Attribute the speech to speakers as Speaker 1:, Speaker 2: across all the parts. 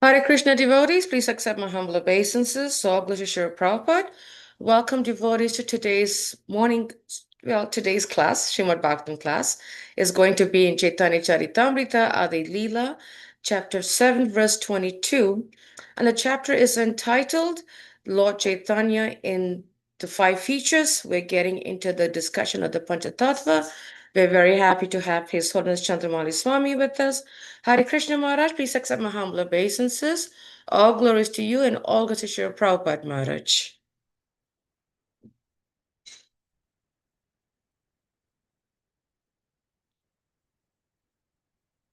Speaker 1: Hare Krishna devotees, please accept my humble obeisances. So, Glitch Shri Prabhupada. Welcome, devotees, to today's today's class, Srimad Bhagavatam class, is going to be in Chaitanya Charitamrita, Adi Lila, chapter 7, verse 22. And the chapter is entitled Lord Chaitanya in the Five Features. We're getting into the discussion of the Panchatattva. We're very happy to have His Holiness Candramauli Swami with us. Hare Krishna Maharaj, please accept my humble obeisances. All glories to you and all glories to Srila Prabhupada Maharaj.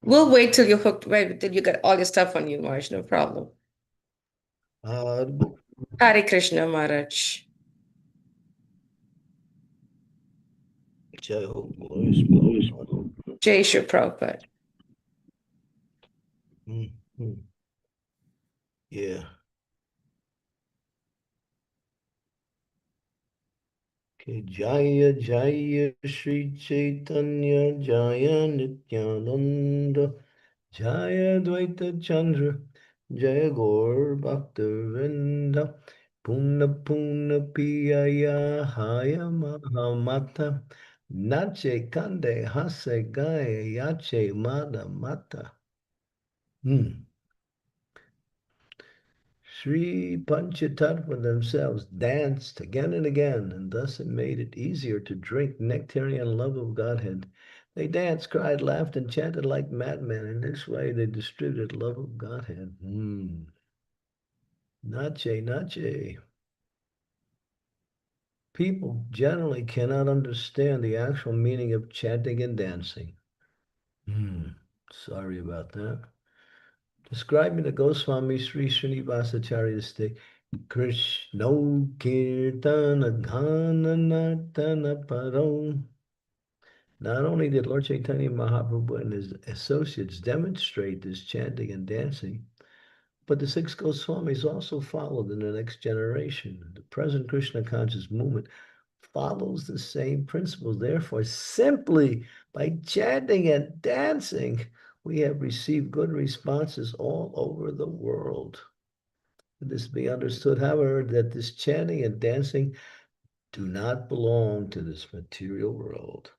Speaker 1: We'll wait till you're hooked, wait till you get all your stuff on you, Maharaj, no problem. Hare Krishna Maharaj.
Speaker 2: Jai
Speaker 1: Srila Prabhupada.
Speaker 2: Yeah. Okay. Jaya Jaya Shri Chaitanya Jaya Nityananda Jaya Dvaita Chandra Jaya Gaur Bhaktavinda Puna Puna Piyaya Haya Mahamata Nache Kande Hase Gaya Yache Mada Mata. Sri Panchatattva themselves danced again and again, and thus it made it easier to drink nectarian love of Godhead. They danced, cried, laughed, and chanted like madmen. In this way, they distributed love of Godhead. Nache, nache. People generally cannot understand the actual meaning of chanting and dancing. Sorry about that. Describing the Goswami Sri Srinivasacharya state, Krishna Kirtana Ghana Nartana Paro. Not only did Lord Chaitanya Mahaprabhu and his associates demonstrate this chanting and dancing, but the six Goswamis also followed in the next generation. The present Krishna conscious movement follows the same principles. Therefore, simply by chanting and dancing, we have received good responses all over the world. This be understood, however, that this chanting and dancing do not belong to this material world.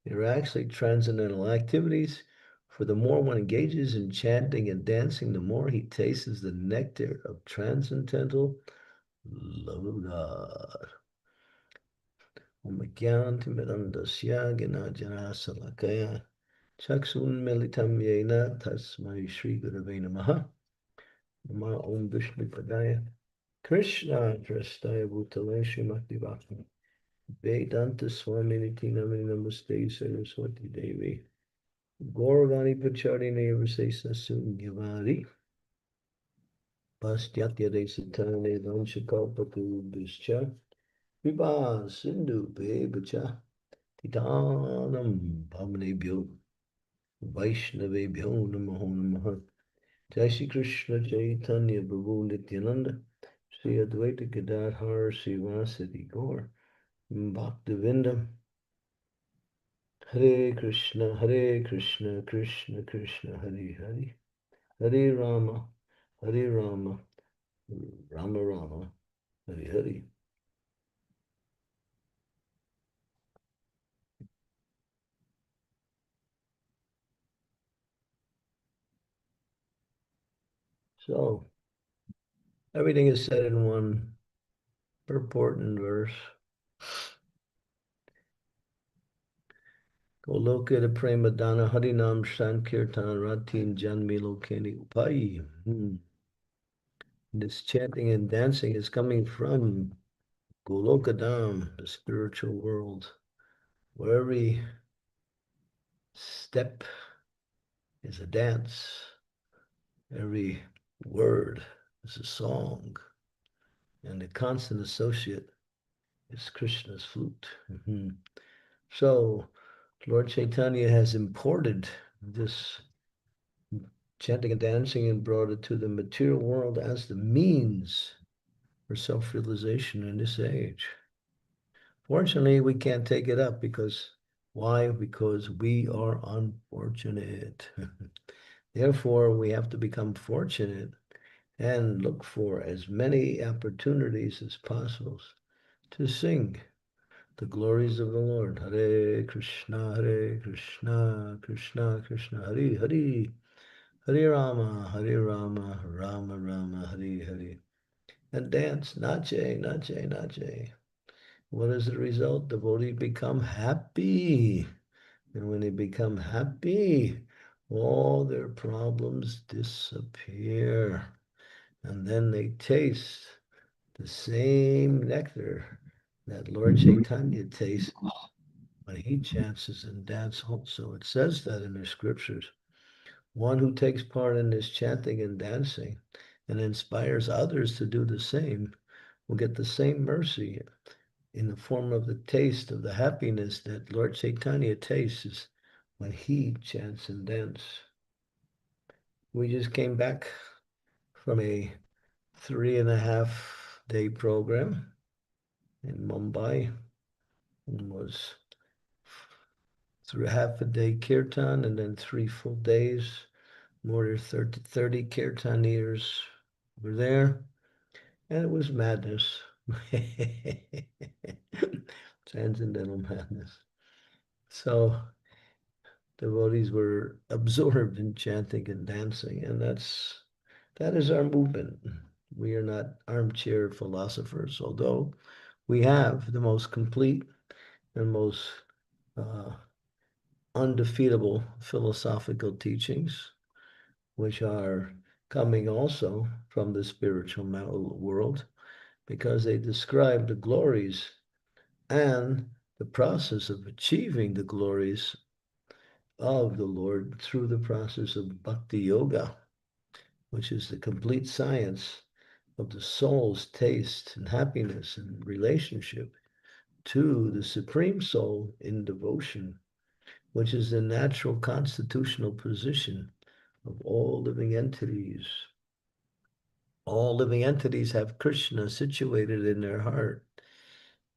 Speaker 2: They are actually transcendental activities, for the more one engages in chanting and dancing, the more he tastes the nectar of transcendental love of God. Omagyantimirandasya ginajana salakaya chaksun militam yena tasmai Shri Gurave Namaha. Nama Om Vishnu Padaya Krishna Prastaya Bhutale Srimati Bhakti Vedanta Swami Niti Namini Namaste Saraswati Devi Gauravani Pacharine Vasesa Sunyavari Pastyatya Desatane Vanchakalpatu Bischa Viva Sindhu Bebacha Titanam Bhamanebhyo Vaishnavebhyo Namaho Namaha Jai Shri Krishna Chaitanya Prabhu Nityananda Sri Advaita Gadadhar Srivasadi Gaur Bhaktivinoda Hare Krishna Krishna Krishna Hare Hare Hare Rama Rama Rama Hare Hare. So everything is said in one purport and verse. Goloka de Prema Dana Harinam Sankirtan Ratin Janmi Lokeni Upai. This chanting and dancing is coming from Golokadam, the spiritual world, where every step is a dance, every word is a song, and the constant associate is Krishna's flute. So Lord Chaitanya has imported this chanting and dancing and brought it to the material world as the means for self-realization in this age. Fortunately, we can't take it up because why? Because we are unfortunate. Therefore, we have to become fortunate and look for as many opportunities as possible to sing the glories of the Lord. Hare Krishna, Krishna Krishna, Hare Hare, Hare Rama, Rama Rama, Hare Hare. And dance, nache, nache, nache. What is the result? Devotees become happy. And when they become happy, all their problems disappear. And then they taste the same nectar that Lord Chaitanya tastes when he chances and dances. Also, it says that in the scriptures. One who takes part in this chanting and dancing and inspires others to do the same will get the same mercy in the form of the taste of the happiness that Lord Chaitanya tastes when he chants and dances. We just came back from a 3.5 day program in Mumbai. It was through half a day kirtan and then 3 full days. More than 30 kirtaniers were there, and it was madness. Transcendental madness. So devotees were absorbed in chanting and dancing, and that is our movement. We are not armchair philosophers, although we have the most complete and most uh, undefeatable philosophical teachings, which are coming also from the spiritual world, because they describe the glories and the process of achieving the glories of the Lord through the process of bhakti yoga, which is the complete science of the soul's taste and happiness and relationship to the Supreme Soul in devotion, which is the natural constitutional position of all living entities. All living entities have Krishna situated in their heart.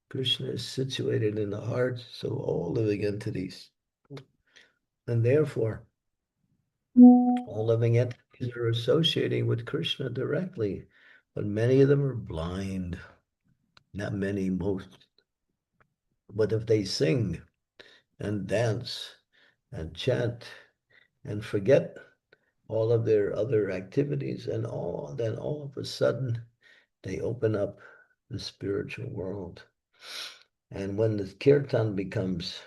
Speaker 2: Krishna is situated in the heart, so all living entities. And therefore, all living entities are associating with Krishna directly, but many of them are blind. Not many, most. But if they sing and dance and chant and forget all of their other activities and then all of a sudden they open up the spiritual world. And when the kirtan becomes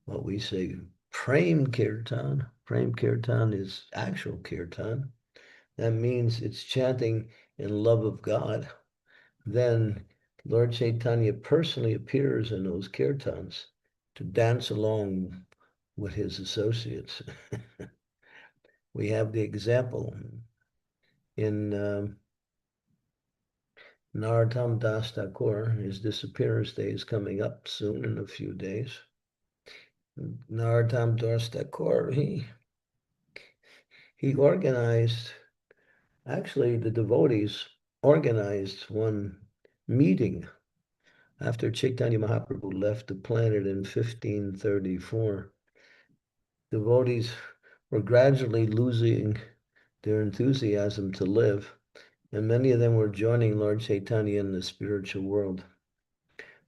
Speaker 2: what we say prem kirtan is actual kirtan. That means it's chanting in love of God. Then Lord Chaitanya personally appears in those kirtans to dance along with his associates. We have the example in Narottam Das Thakur. His disappearance day is coming up soon in a few days. Narottam Das Thakur, he organized, actually the devotees organized one meeting after Chaitanya Mahaprabhu left the planet in 1534. Devotees were gradually losing their enthusiasm to live, and many of them were joining Lord Chaitanya in the spiritual world.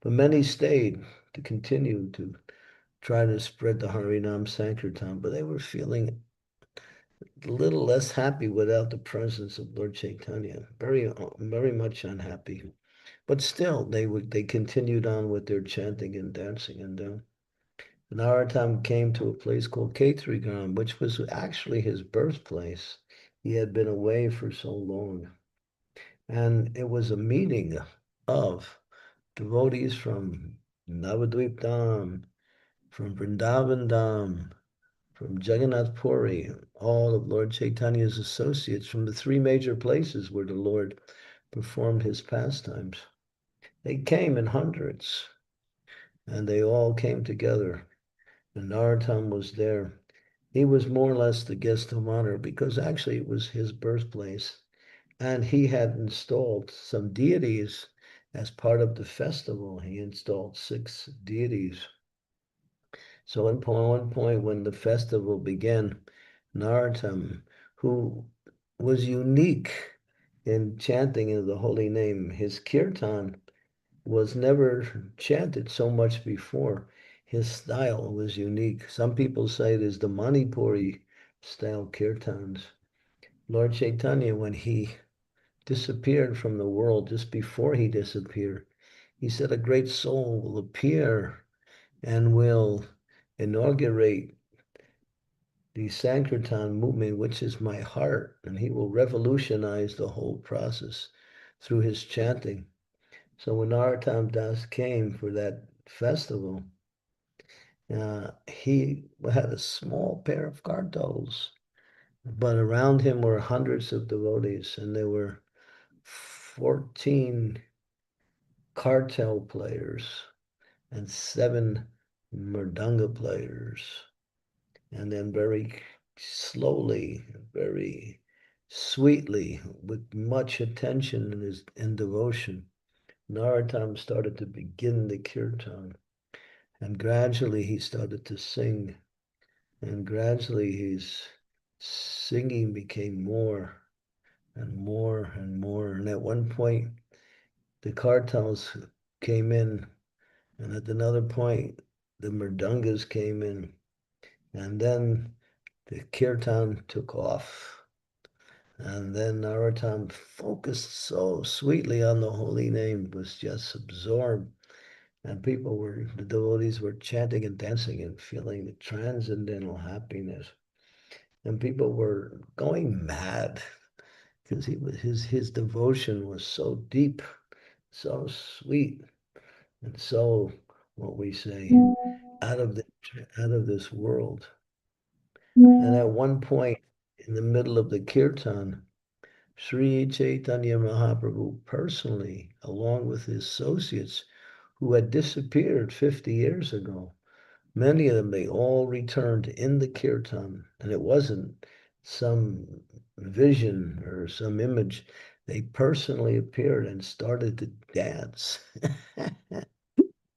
Speaker 2: But many stayed to continue to try to spread the Harinam Sankirtan, but they were feeling a little less happy without the presence of Lord Chaitanya, very much unhappy. But still, they continued on with their chanting and dancing. And Narottam came to a place called Ketrigram, which was actually his birthplace. He had been away for so long. And it was a meeting of devotees from Navadvip Dham, from Vrindavan Dham, from Jagannath Puri, all of Lord Chaitanya's associates from the three major places where the Lord performed his pastimes. They came in hundreds, and they all came together. And Narottam was there. He was more or less the guest of honor because actually it was his birthplace. And he had installed some deities as part of the festival. He installed 6 deities. So at one point when the festival began, Narottam, who was unique in chanting of the holy name. His kirtan was never chanted so much before. His style was unique. Some people say it is the Manipuri style kirtans. Lord Chaitanya, when he disappeared from the world, just before he disappeared, he said a great soul will appear and will inaugurate the Sankirtan movement, which is my heart, and he will revolutionize the whole process through his chanting. So when Narottam Das came for that festival, he had a small pair of kartals, but around him were hundreds of devotees, and there were 14 cartel players and 7 mridanga players. And then very slowly, very sweetly, with much attention and devotion, Narottam started to begin the kirtan. And gradually he started to sing. And gradually his singing became more and more and more. And at one point, the kartals came in. And at another point, the mridangas came in. And then the kirtan took off. And then Narottam focused so sweetly on the holy name, was just absorbed. And the devotees were chanting and dancing and feeling the transcendental happiness. And people were going mad because his devotion was so deep, so sweet, and so, what we say, out of the out of this world. And at one point in the middle of the kirtan, Sri Chaitanya Mahaprabhu personally, along with his associates who had disappeared 50 years ago, many of them, they all returned in the kirtan, and it wasn't some vision or some image. They personally appeared and started to dance.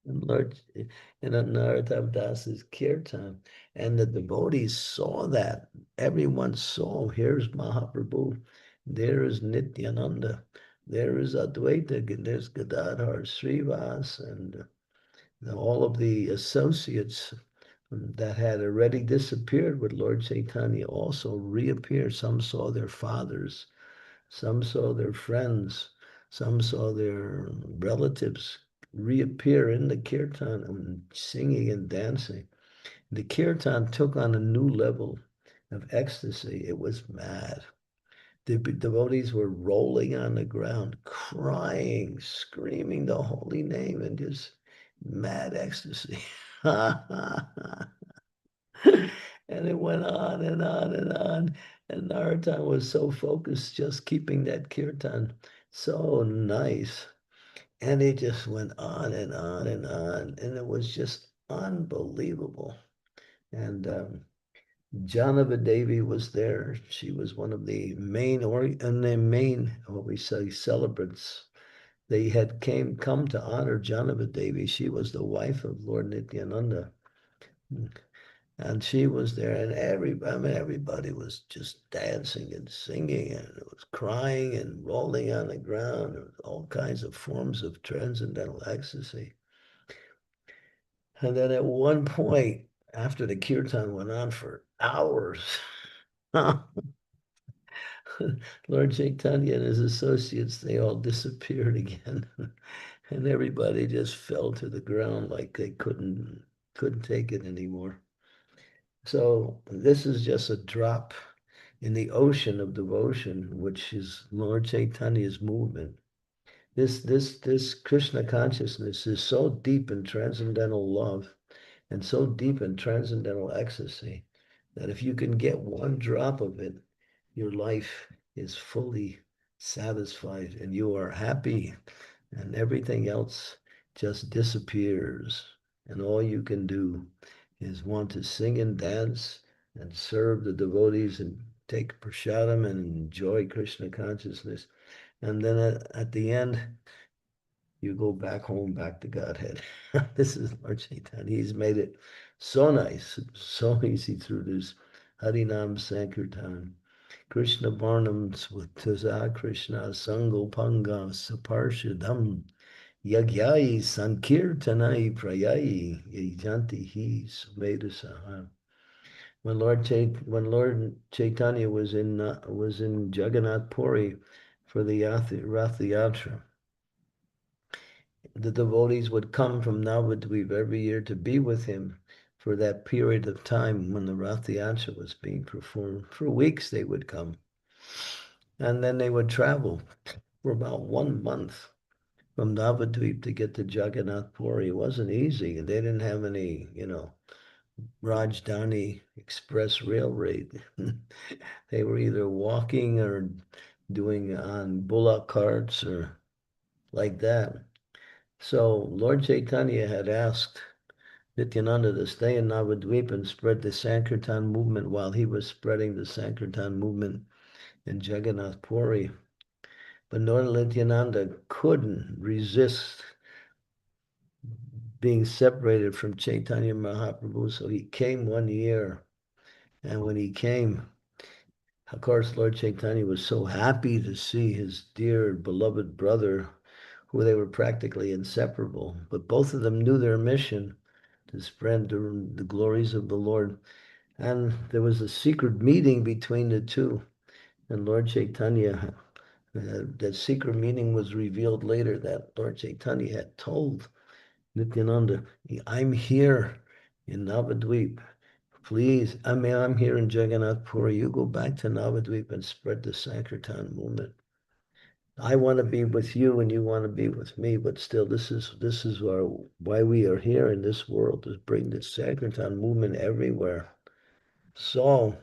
Speaker 2: And Lord, in Narottam Das's kirtan, and the devotees saw that. Everyone saw, here's Mahaprabhu, there is Nityananda, there is Advaita, there's Gadadhar, Srivas, and all of the associates that had already disappeared with Lord Chaitanya also reappeared. Some saw their fathers, some saw their friends, some saw their relatives reappear in the kirtan and singing and dancing. The kirtan took on a new level of ecstasy. It was mad. The devotees were rolling on the ground, crying, screaming the holy name, and just mad ecstasy. And it went on and on and on. And Narottam was so focused, just keeping that kirtan so nice. And it just went on and on and on. And it was just unbelievable. And Janava Devi was there. She was one of the main, what we say, celebrants. They had come to honor Janava Devi. She was the wife of Lord Nityananda. And she was there, and everybody was just dancing and singing, and it was crying and rolling on the ground. There was all kinds of forms of transcendental ecstasy. And then at one point, after the kirtan went on for hours, Lord Chaitanya and his associates, they all disappeared again. And everybody just fell to the ground like they couldn't take it anymore. So this is just a drop in the ocean of devotion, which is Lord Chaitanya's movement. This Krishna consciousness is so deep in transcendental love and so deep in transcendental ecstasy that if you can get one drop of it, your life is fully satisfied and you are happy, and everything else just disappears. And all you can do is want to sing and dance and serve the devotees and take prasadam and enjoy Krishna consciousness. And then at the end, you go back home, back to Godhead. This is Lord Chaitanya. He's made it so nice, so easy through this Harinam Sankirtan. Krishna Varnam Svataza Krishna Sangopanga Saparshadam Yagyai Sankirtanai Prayai Yajanti Hi Sumedasa. When Lord Chaitanya was in Jagannath Puri for the Rath Yatra, the devotees would come from Navadvip every year to be with him for that period of time when the Rath Yatra was being performed. For weeks they would come. And then they would travel for about 1 month from Navadvip to get to Jagannath Puri. It wasn't easy. They didn't have any, Rajdhani Express Railway. They were either walking or doing on bullock carts or like that. So Lord Chaitanya had asked Nityananda to stay in Navadvip and spread the Sankirtan movement while he was spreading the Sankirtan movement in Jagannath Puri. But Lord Nityananda couldn't resist being separated from Chaitanya Mahaprabhu, so he came 1 year. And when he came, of course, Lord Chaitanya was so happy to see his dear beloved brother, who they were practically inseparable. But both of them knew their mission to spread the glories of the Lord. And there was a secret meeting between the two. And Lord Chaitanya, that secret meeting was revealed later that Lord Chaitanya had told Nityananda, I'm here in Navadvip. Please, I'm here in Jagannath Puri. You go back to Navadvip and spread the Sankirtan movement. I want to be with you and you want to be with me, but still, this is why we are here in this world, to bring the Sankirtan movement everywhere. So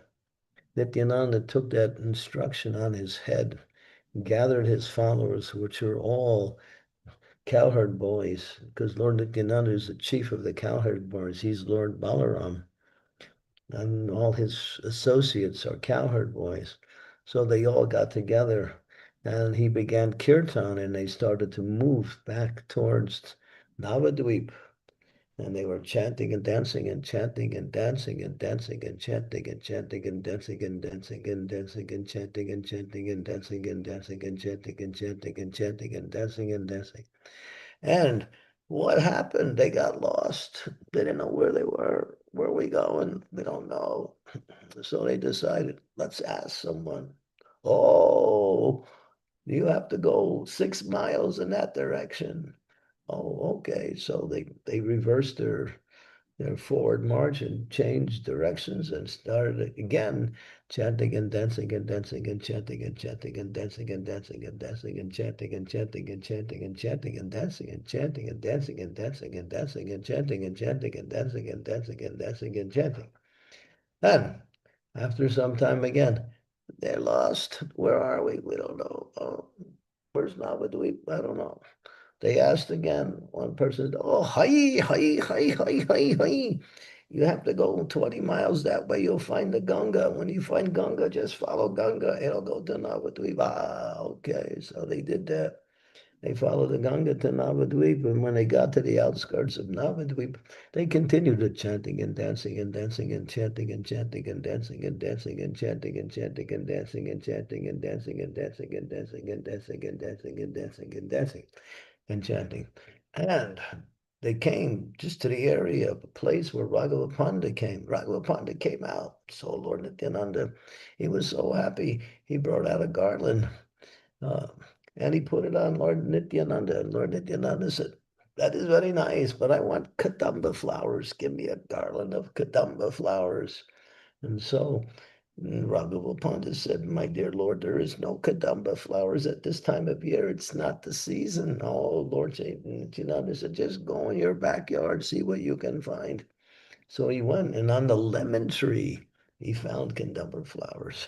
Speaker 2: Nityananda took that instruction on his head, gathered his followers, which are all cowherd boys, because Lord Nityananda is the chief of the cowherd boys. He's Lord Balaram, and all his associates are cowherd boys. So they all got together and he began kirtan, and they started to move back towards Navadvip. And they were chanting and dancing and chanting and dancing and dancing and chanting and chanting and dancing and dancing and dancing and chanting and chanting and dancing and dancing and chanting and chanting and chanting and dancing and dancing. And what happened? They got lost. They didn't know where they were. Where are we going? They don't know. So they decided, let's ask someone. Oh, you have to go 6 miles in that direction. Oh, okay. So they reversed their forward march and changed directions and started again chanting and dancing and dancing and chanting and chanting and dancing and dancing and dancing and chanting and chanting and chanting and chanting and dancing and chanting and dancing and dancing and dancing and chanting and chanting and dancing and dancing and dancing and chanting. And after some time again, they're lost. Where are we? We don't know. Oh, where's Navadvip? I don't know. They asked again. One person said, oh, hi, hi, hi, hi, hi, hi. You have to go 20 miles that way. You'll find the Ganga. When you find Ganga, just follow Ganga. It'll go to Navadvip. Ah, okay. So they did that. They followed the Ganga to Navadvip, and when they got to the outskirts of Navadvip, they continued the chanting and dancing and dancing and chanting and chanting and dancing and dancing and chanting and chanting and dancing and chanting and dancing and dancing and dancing and dancing and dancing and dancing and dancing and chanting. And they came just to the area of a place where Raghava Panda came. Raghava Panda came out. So Lord Nityananda, he was so happy. He brought out a garland. Uh, and he put it on Lord Nityananda. And Lord Nityananda said, that is very nice, but I want kadamba flowers. Give me a garland of kadamba flowers. And so Raghava Pandit said, my dear Lord, there is no kadamba flowers at this time of year. It's not the season. Oh, Lord Nityananda said, just go in your backyard, see what you can find. So he went, and on the lemon tree, he found kadamba flowers.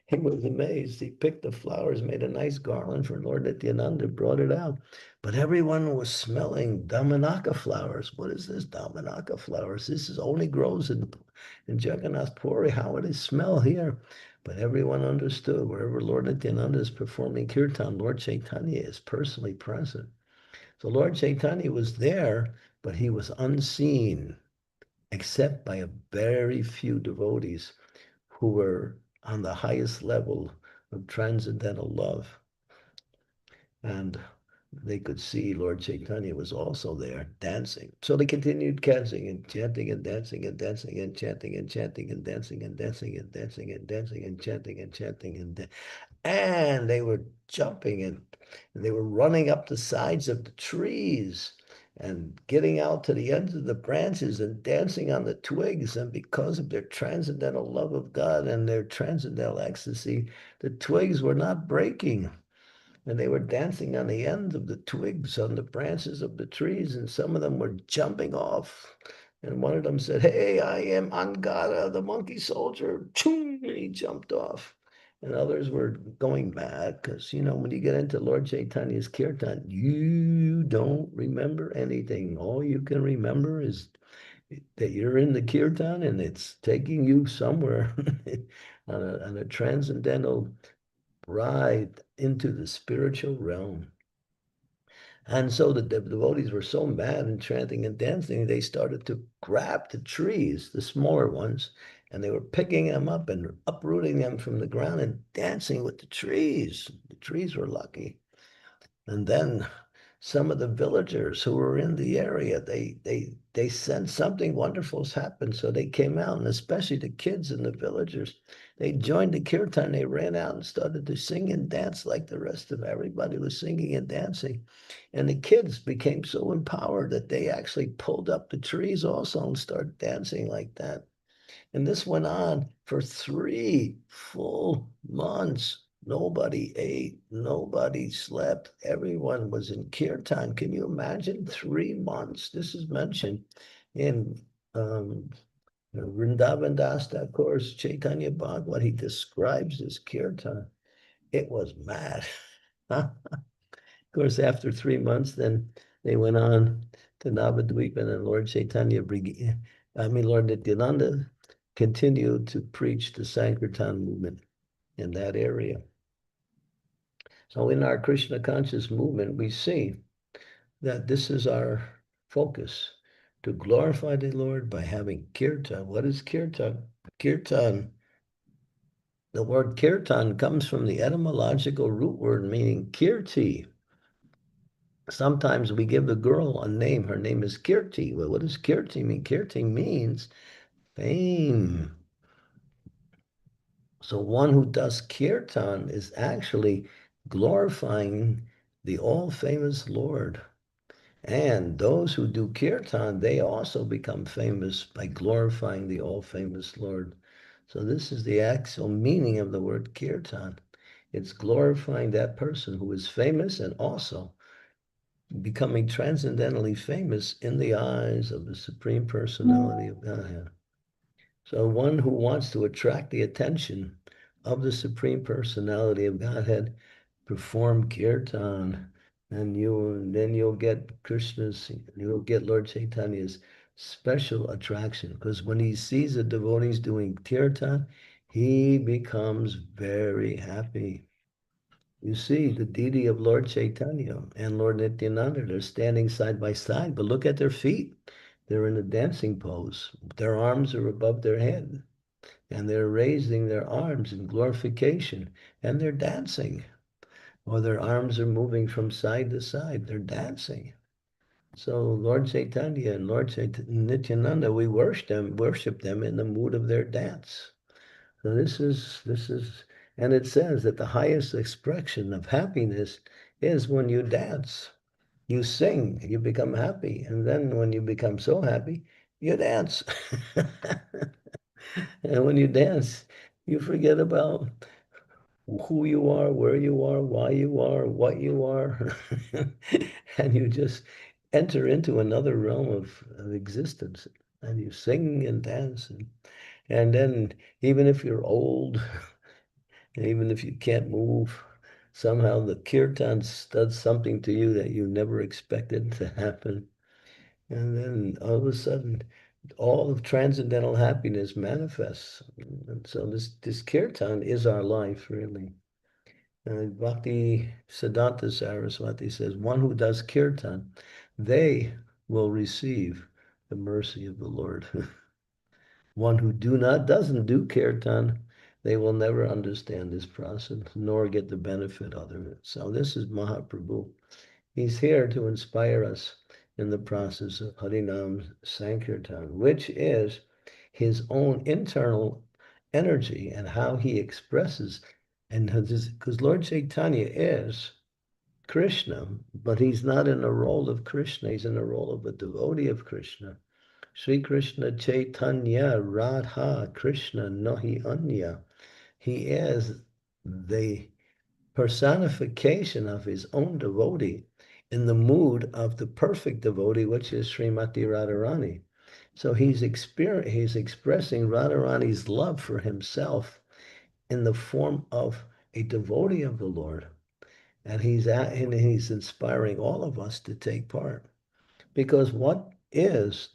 Speaker 2: He was amazed. He picked the flowers, made a nice garland for Lord Nityananda, brought it out. But everyone was smelling Damanaka flowers. What is this Damanaka flowers? This is only grows in Jagannath Puri. How would it smell here? But everyone understood wherever Lord Nityananda is performing kirtan, Lord Chaitanya is personally present. So Lord Chaitanya was there, but he was unseen, except by a very few devotees who were on the highest level of transcendental love. And they could see Lord Chaitanya was also there dancing. So they continued dancing and chanting and dancing and dancing and chanting and chanting and dancing and dancing and dancing and dancing and chanting and chanting and they were jumping and they were running up the sides of the trees and getting out to the ends of the branches and dancing on the twigs. And because of their transcendental love of God and their transcendental ecstasy, the twigs were not breaking. And they were dancing on the ends of the twigs on the branches of the trees, and some of them were jumping off. And one of them said, "Hey, I am Angada, the monkey soldier." Choom, and he jumped off. And others were going mad because, when you get into Lord Chaitanya's kirtan, you don't remember anything. All you can remember is that you're in the kirtan and it's taking you somewhere on a transcendental ride into the spiritual realm. And so the devotees were so mad and chanting and dancing, they started to grab the trees, the smaller ones, and they were picking them up and uprooting them from the ground and dancing with the trees. The trees were lucky. And then some of the villagers who were in the area, they sensed something wonderful's happened. So they came out, and especially the kids and the villagers, they joined the kirtan. They ran out and started to sing and dance like the rest of everybody was singing and dancing. And the kids became so empowered that they actually pulled up the trees also and started dancing like that. And this went on for 3 full months. Nobody ate, nobody slept. Everyone was in kirtan. Can you imagine 3 months? This is mentioned in Vrindavan Das Thakur's Chaitanya Bhagavad. He describes this kirtan. It was mad. Of course, after 3 months, then they went on to Navadvip, and Lord Chaitanya, Lord Nityananda continued to preach the Sankirtan movement in that area. So in our Krishna conscious movement, we see that this is our focus, to glorify the Lord by having kirtan. What is kirtan? Kirtan, the word kirtan comes from the etymological root word meaning kirti. Sometimes we give the girl a name. Her name is Kirti. Well, what does Kirti mean? Kirti means fame. So one who does kirtan is actually glorifying the all-famous Lord. And those who do kirtan, they also become famous by glorifying the all-famous Lord. So this is the actual meaning of the word kirtan. It's glorifying that person who is famous and also becoming transcendentally famous in the eyes of the Supreme Personality of Godhead. So one who wants to attract the attention of the Supreme Personality of Godhead, perform kirtan, and then you'll get you'll get Lord Chaitanya's special attraction. Because when he sees the devotees doing kirtan, he becomes very happy. You see, the deity of Lord Chaitanya and Lord Nityananda, they're standing side by side, but look at their feet. They're in a dancing pose. Their arms are above their head, and they're raising their arms in glorification, and they're dancing, or their arms are moving from side to side. They're dancing. So Lord Chaitanya and Nityananda, we worship them in the mood of their dance. So this is, and it says that the highest expression of happiness is when you dance. You sing, you become happy, and then when you become so happy, you dance. And when you dance, you forget about who you are, where you are, why you are, what you are, and you just enter into another realm of existence, and you sing and dance, and then even if you're old, even if you can't move, somehow the kirtan does something to you that you never expected to happen. And then all of a sudden, all of transcendental happiness manifests. And so this kirtan is our life, really. Bhakti Siddhanta Saraswati says, one who does kirtan, they will receive the mercy of the Lord. One who doesn't do kirtan, they will never understand this process nor get the benefit out of it. So this is Mahaprabhu. He's here to inspire us in the process of Harinam Sankirtan, which is his own internal energy and how he expresses. And because Lord Chaitanya is Krishna, but he's not in the role of Krishna, he's in the role of a devotee of Krishna. Sri Krishna Chaitanya Radha Krishna Nahi Anya. He is the personification of his own devotee in the mood of the perfect devotee, which is Srimati Radharani. So he's expressing Radharani's love for himself in the form of a devotee of the Lord. And he's inspiring all of us to take part. Because what is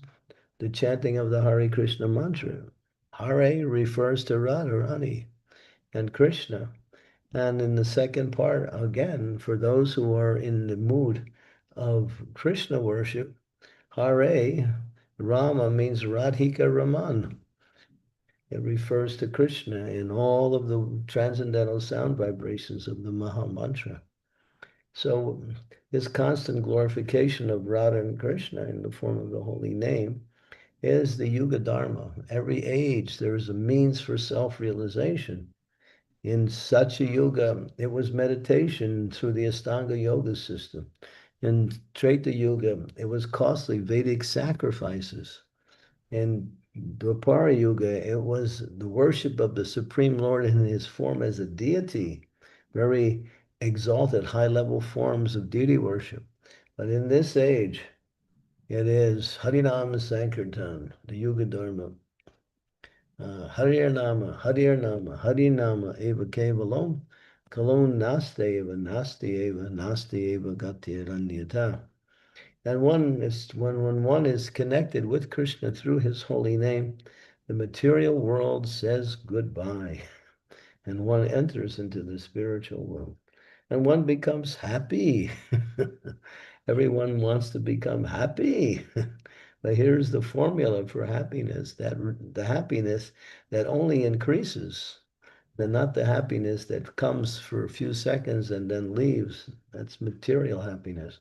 Speaker 2: the chanting of the Hare Krishna mantra? Hare refers to Radharani and Krishna. And in the second part, again, for those who are in the mood of Krishna worship, Hare Rama means Radhika Raman. It refers to Krishna in all of the transcendental sound vibrations of the Maha Mantra. So this constant glorification of Radha and Krishna in the form of the holy name is the Yuga Dharma. Every age there is a means for self-realization. In Satya Yuga, it was meditation through the Astanga Yoga system. In Treta Yuga, it was costly Vedic sacrifices. In Dwapara Yuga, it was the worship of the Supreme Lord in his form as a deity, very exalted, high-level forms of deity worship. But in this age, it is Harinama Sankirtan, the Yuga Dharma. Harir Nama, Harir Nama, Hari Nama, Eva Kevalom, Kalon Naste Eva, Nasti Eva, Nasti Eva Gatiranyata. And one is when one is connected with Krishna through his holy name, the material world says goodbye, and one enters into the spiritual world, and one becomes happy. Everyone wants to become happy. But here's the formula for happiness, that the happiness that only increases, and not the happiness that comes for a few seconds and then leaves. That's material happiness.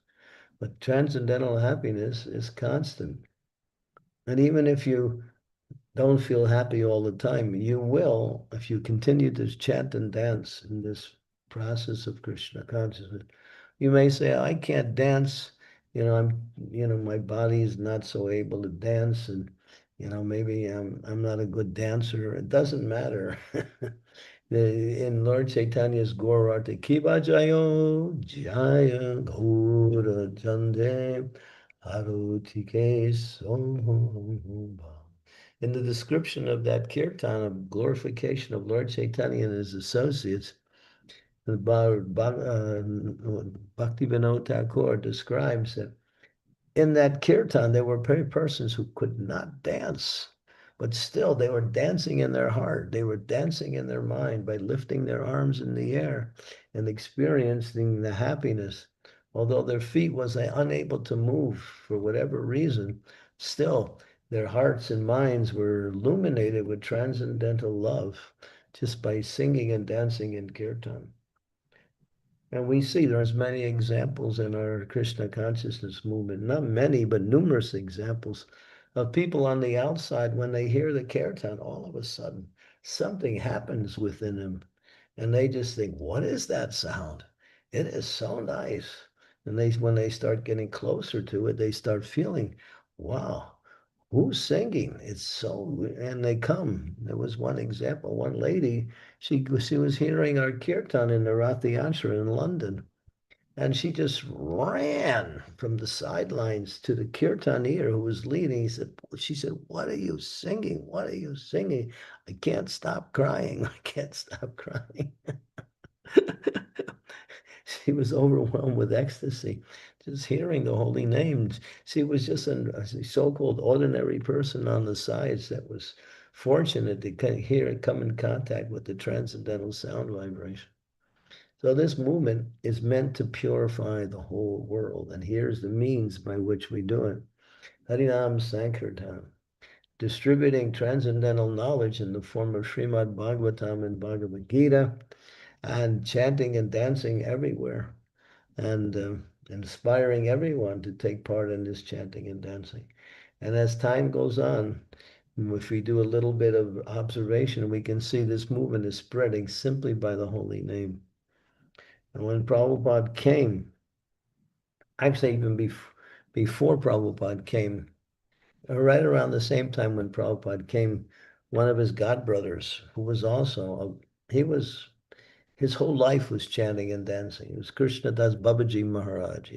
Speaker 2: But transcendental happiness is constant. And even if you don't feel happy all the time, you will if you continue to chant and dance in this process of Krishna consciousness. You may say, I can't dance, my body is not so able to dance, and maybe I'm not a good dancer. It doesn't matter. In Lord Chaitanya's Gaurarti, Kiva Jayo, Jaya Gaura Jande, Harutike Soham. In the description of that kirtan of glorification of Lord Chaitanya and his associates, Bhaktivinoda Thakur describes that in that kirtan, there were persons who could not dance, but still they were dancing in their heart. They were dancing in their mind by lifting their arms in the air and experiencing the happiness. Although their feet was unable to move for whatever reason, still their hearts and minds were illuminated with transcendental love just by singing and dancing in kirtan. And we see there's many examples in our Krishna consciousness movement, not many, but numerous examples of people on the outside, when they hear the kirtan, all of a sudden something happens within them. And they just think, what is that sound? It is so nice. And when they start getting closer to it, they start feeling, wow, who's singing? It's so, and they come. There was one example, one lady, she was hearing our kirtan in the Rathi Ashram in London, and she just ran from the sidelines to the kirtanier who was leading. She said, what are you singing? What are you singing? I can't stop crying. I can't stop crying. She was overwhelmed with ecstasy, just hearing the holy names. She was just a so-called ordinary person on the sides that was fortunate to come in contact with the transcendental sound vibration. So this movement is meant to purify the whole world, and here's the means by which we do it. Harinam Sankirtan. distributing transcendental knowledge in the form of Srimad Bhagavatam and Bhagavad Gita, and chanting and dancing everywhere, and inspiring everyone to take part in this chanting and dancing. And as time goes on, if we do a little bit of observation, we can see this movement is spreading simply by the holy name. And when Prabhupada came, actually even before Prabhupada came, right around the same time when Prabhupada came, one of his godbrothers, who was also, his whole life was chanting and dancing. It was Krishna Das Babaji Maharaj.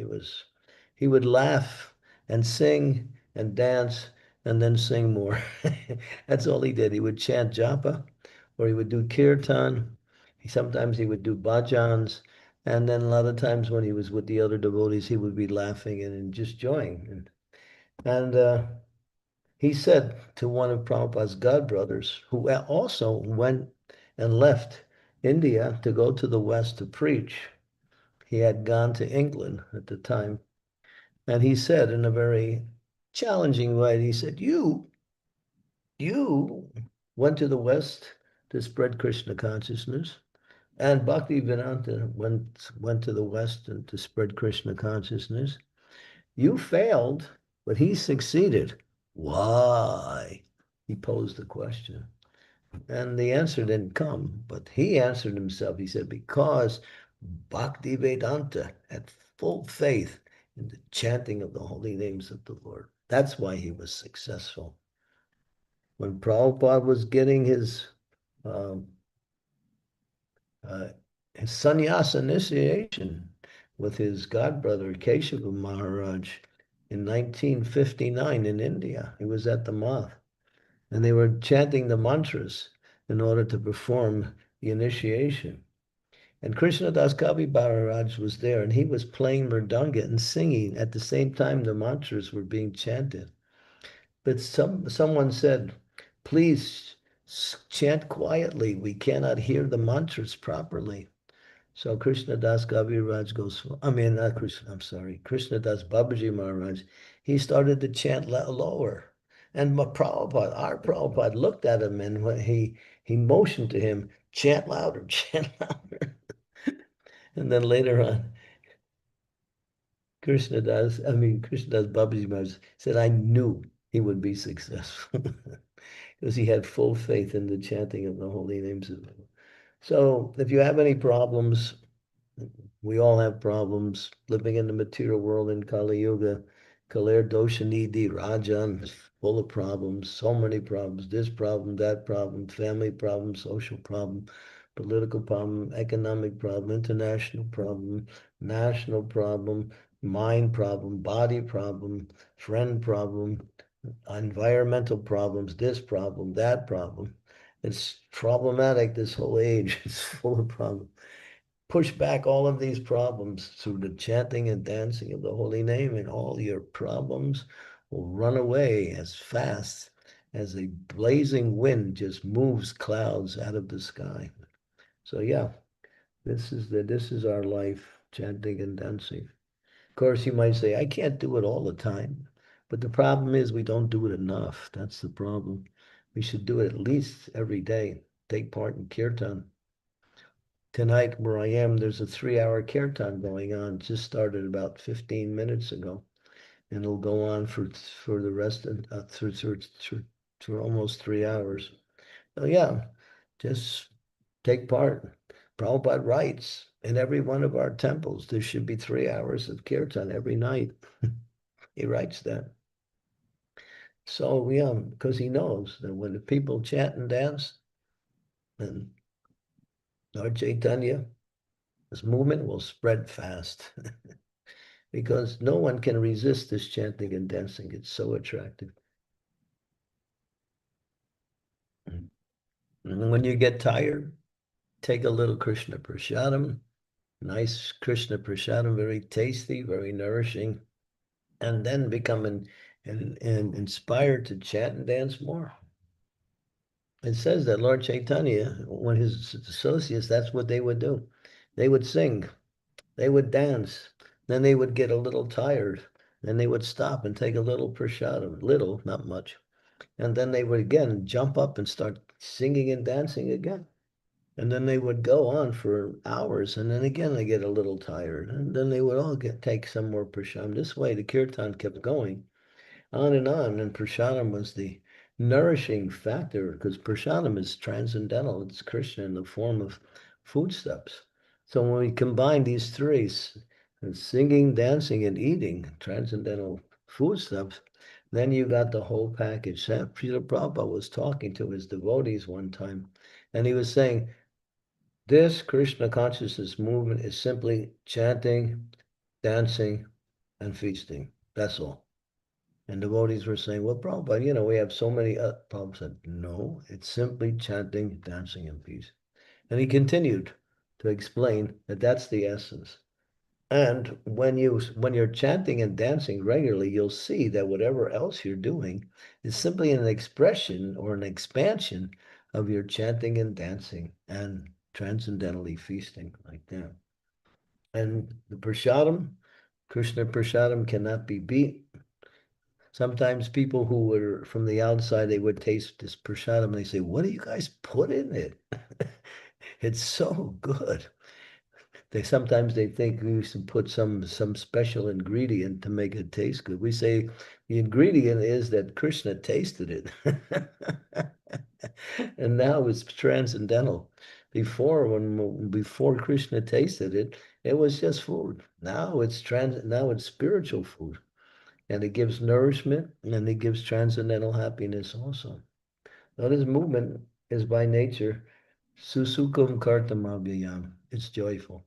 Speaker 2: He would laugh and sing and dance and then sing more. That's all he did. He would chant japa, or he would do kirtan. Sometimes he would do bhajans. And then a lot of times when he was with the other devotees, he would be laughing and just joying. And he said to one of Prabhupada's godbrothers, who also went and left India to go to the West to preach. He had gone to England at the time. And he said in a very challenging way, he said, you went to the West to spread Krishna consciousness, and Bhaktivedanta went to the West and to spread Krishna consciousness. You failed, but he succeeded. Why? He posed the question. And the answer didn't come, but he answered himself. He said, because Bhaktivedanta had full faith in the chanting of the holy names of the Lord. That's why he was successful. When Prabhupada was getting um, his sannyasa initiation with his godbrother Keshava Maharaj in 1959 in India, he was at the Math, and they were chanting the mantras in order to perform the initiation. And Krishnadas Kavi Maharaj was there, and he was playing mridanga and singing at the same time the mantras were being chanted. But someone said, please chant quietly. We cannot hear the mantras properly. So Krishnadas Kaviraj goes, not Krishna, I'm sorry, Krishnadas Babaji Maharaj, he started to chant lower. And Prabhupada, our Prabhupada looked at him, and when he motioned to him, chant louder, chant louder. And then later on, Krishnadas Babaji Maharaj said, I knew he would be successful because he had full faith in the chanting of the holy names of God. So if you have any problems, we all have problems living in the material world in Kali Yuga. Kalir Dosha Nidhi Rajan is full of problems, so many problems, this problem, that problem, family problem, social problem, political problem, economic problem, international problem, national problem, mind problem, body problem, friend problem, environmental problems, this problem, that problem. It's problematic, this whole age. It's full of problems. Push back all of these problems through the chanting and dancing of the holy name, and all your problems will run away as fast as a blazing wind just moves clouds out of the sky. So yeah, this is our life, chanting and dancing. Of course, you might say, I can't do it all the time. But the problem is we don't do it enough. That's the problem. We should do it at least every day. Take part in kirtan. Tonight, where I am, there's a 3-hour kirtan going on. It just started about 15 minutes ago. And it'll go on for the rest of through almost 3 hours. So yeah, just take part. Prabhupada writes in every one of our temples, there should be 3 hours of kirtan every night. He writes that. So yeah, because he knows that when the people chant and dance, then Lord Chaitanya, this movement will spread fast. Because no one can resist this chanting and dancing. It's so attractive. And when you get tired, take a little Krishna Prasadam, nice Krishna Prasadam, very tasty, very nourishing, and then become inspired to chant and dance more. It says that Lord Chaitanya, when his associates, that's what they would do. They would sing, they would dance, then they would get a little tired, then they would stop and take a little prasadam, little, not much. And then they would again jump up and start singing and dancing again. And then they would go on for hours, and then again they get a little tired, and then they would all take some more prashadam. This way, the kirtan kept going on, and prashadam was the nourishing factor because prashadam is transcendental. It's Krishna in the form of foodstuffs. So when we combine these three, singing, dancing, and eating transcendental foodstuffs, then you got the whole package. Srila Prabhupada was talking to his devotees one time, and he was saying, this Krishna consciousness movement is simply chanting, dancing, and feasting. That's all. And devotees were saying, well, Prabhupada, we have so many. Prabhupada said, no, it's simply chanting, dancing, and feasting. And he continued to explain that that's the essence. And when you're chanting and dancing regularly, you'll see that whatever else you're doing is simply an expression or an expansion of your chanting and dancing and transcendentally feasting like that. And the prasadam, Krishna prasadam cannot be beat. Sometimes people who were from the outside, they would taste this prasadam and they say, what do you guys put in it? It's so good. They think we used to put some special ingredient to make it taste good. We say the ingredient is that Krishna tasted it. And now it's transcendental. Before Krishna tasted it, it was just food. Now it's spiritual food. And it gives nourishment and it gives transcendental happiness also. Now this movement is by nature susukum kartamabhyayam. It's joyful.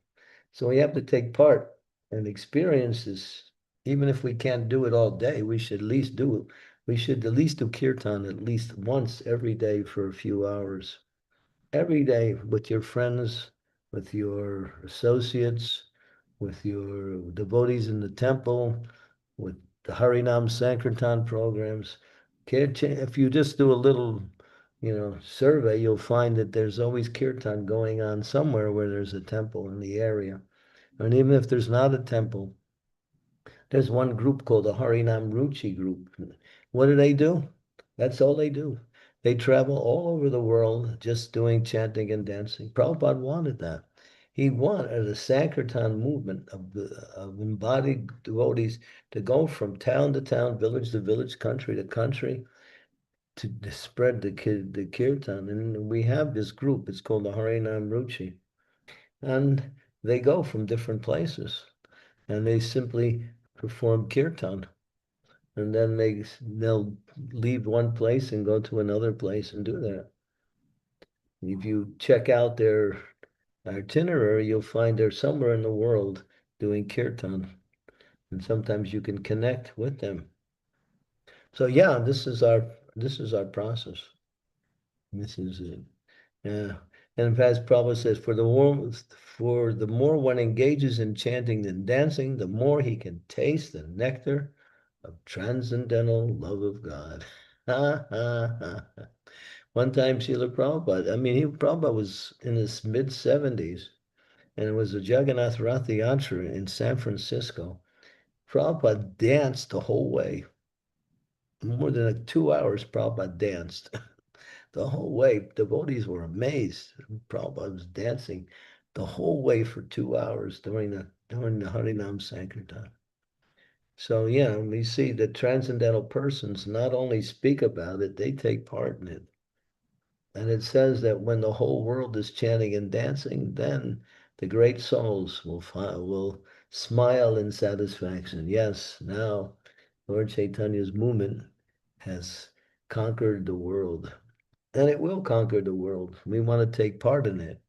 Speaker 2: So we have to take part and experience this. Even if we can't do it all day, we should at least do it. We should at least do kirtan at least once every day for a few hours. Every day with your friends, with your associates, with your devotees in the temple, with the Harinam Sankirtan programs. If you just do a little, survey, you'll find that there's always kirtan going on somewhere where there's a temple in the area. And even if there's not a temple, there's one group called the Harinam Ruchi group. What do? That's all they do. They travel all over the world just doing chanting and dancing. Prabhupada wanted that. He wanted a Sankirtan movement of embodied devotees to go from town to town, village to village, country to country, to spread the kirtan. And we have this group. It's called the Harinam Ruchi. And they go from different places and they simply perform kirtan. And then they'll leave one place and go to another place and do that. If you check out their itinerary, you'll find they're somewhere in the world doing kirtan. And sometimes you can connect with them. So yeah, this is our process. This is it. Yeah. And in fact, Prabhupada says, for the more one engages in chanting and dancing, the more he can taste the nectar of transcendental love of God. Ha, ha, ha. One time, Srila Prabhupada, Prabhupada was in his mid-70s, and it was a Jagannath Rath Yatra in San Francisco. Prabhupada danced the whole way. More than 2 hours, Prabhupada danced. The whole way. Devotees were amazed. Prabhupada was dancing the whole way for 2 hours during the Harinam Sankirtan. So yeah, we see that transcendental persons not only speak about it, they take part in it. And it says that when the whole world is chanting and dancing, then the great souls will smile in satisfaction. Yes, now Lord Chaitanya's movement has conquered the world. And it will conquer the world. We want to take part in it.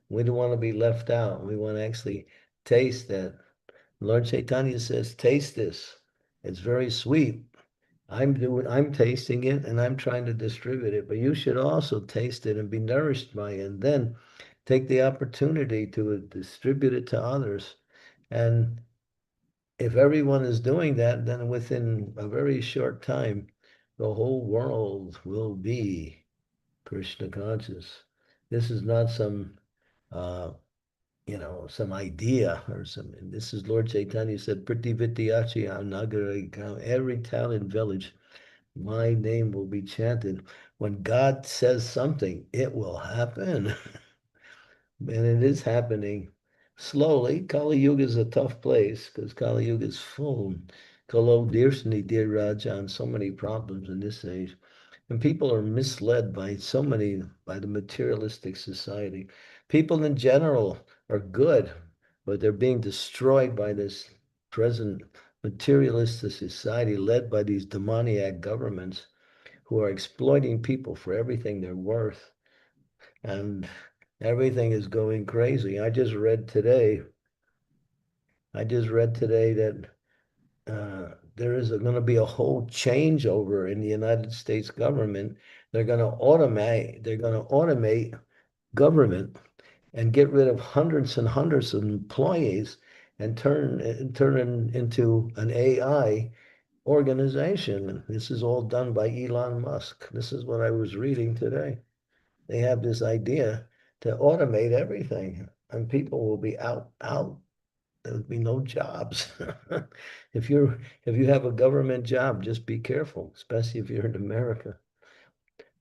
Speaker 2: We don't want to be left out. We want to actually taste that. Lord Chaitanya says, taste this. It's very sweet. I'm tasting it and I'm trying to distribute it, but you should also taste it and be nourished by it, and then take the opportunity to distribute it to others. And if everyone is doing that, then within a very short time, the whole world will be Krishna conscious. This is not uh, some idea or something. This is Lord Chaitanya said, Priti Vityachi Nagara, every town and village, My name will be chanted. When God says something, it will happen. And it is happening slowly. Kali Yuga is a tough place because Kali Yuga is full. Kalo Dirsni Dear Rajan, so many problems in this age. And people are misled by so many, by the materialistic society. People in general are good, but they're being destroyed by this present materialistic society led by these demoniac governments who are exploiting people for everything they're worth. And everything is going crazy. I just read today that there is going to be a whole changeover in the United States government. They're going to automate government and get rid of hundreds and hundreds of employees and turn it into an AI organization. This is all done by Elon Musk. This is what I was reading today. They have this idea to automate everything, and people will be out. There'll be no jobs. If you have a government job, just be careful, especially if you're in America.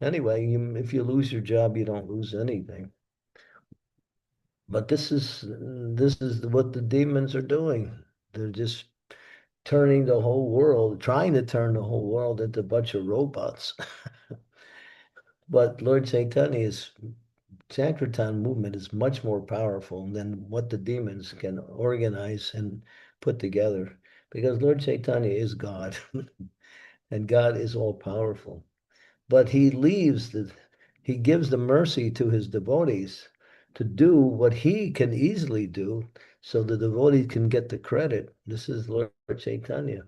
Speaker 2: Anyway, if you lose your job, you don't lose anything. But this is what the demons are doing. They're just turning the whole world, trying to turn the whole world into a bunch of robots. But Lord Chaitanya's Sankirtan movement is much more powerful than what the demons can organize and put together because Lord Chaitanya is God and God is all powerful. But he gives the mercy to his devotees to do what he can easily do so the devotee can get the credit. This is Lord Chaitanya.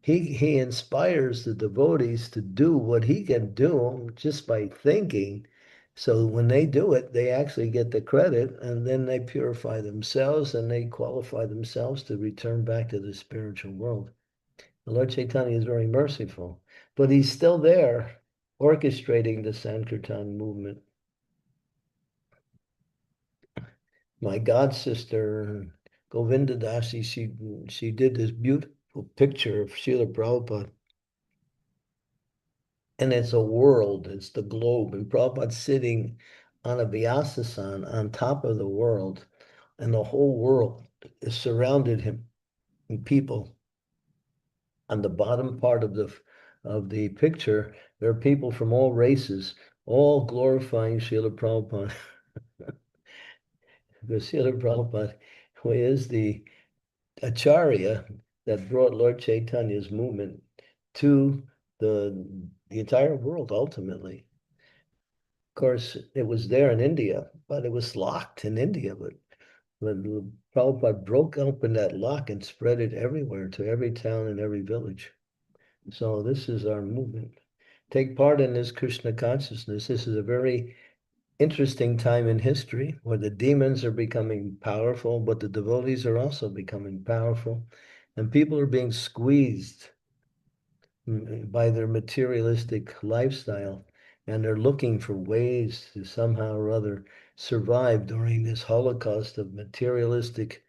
Speaker 2: He inspires the devotees to do what he can do just by thinking. So when they do it, they actually get the credit and then they purify themselves and they qualify themselves to return back to the spiritual world. The Lord Chaitanya is very merciful, but he's still there orchestrating the Sankirtan movement. My god sister, Govinda Dasi, she did this beautiful picture of Srila Prabhupada. And it's a world, it's the globe. And Prabhupada's sitting on a Vyasasan on top of the world, and the whole world is surrounded him and people. On the bottom part of the picture, there are people from all races, all glorifying Srila Prabhupada. Because Srila Prabhupada, who is the Acharya that brought Lord Chaitanya's movement to the, the entire world ultimately. Of course, it was there in India, but it was locked in India. But when Prabhupada broke open that lock and spread it everywhere to every town and every village. So this is our movement. Take part in this Krishna consciousness. This is a very interesting time in history where the demons are becoming powerful, but the devotees are also becoming powerful, and people are being squeezed by their materialistic lifestyle, and they're looking for ways to somehow or other survive during this holocaust of materialistic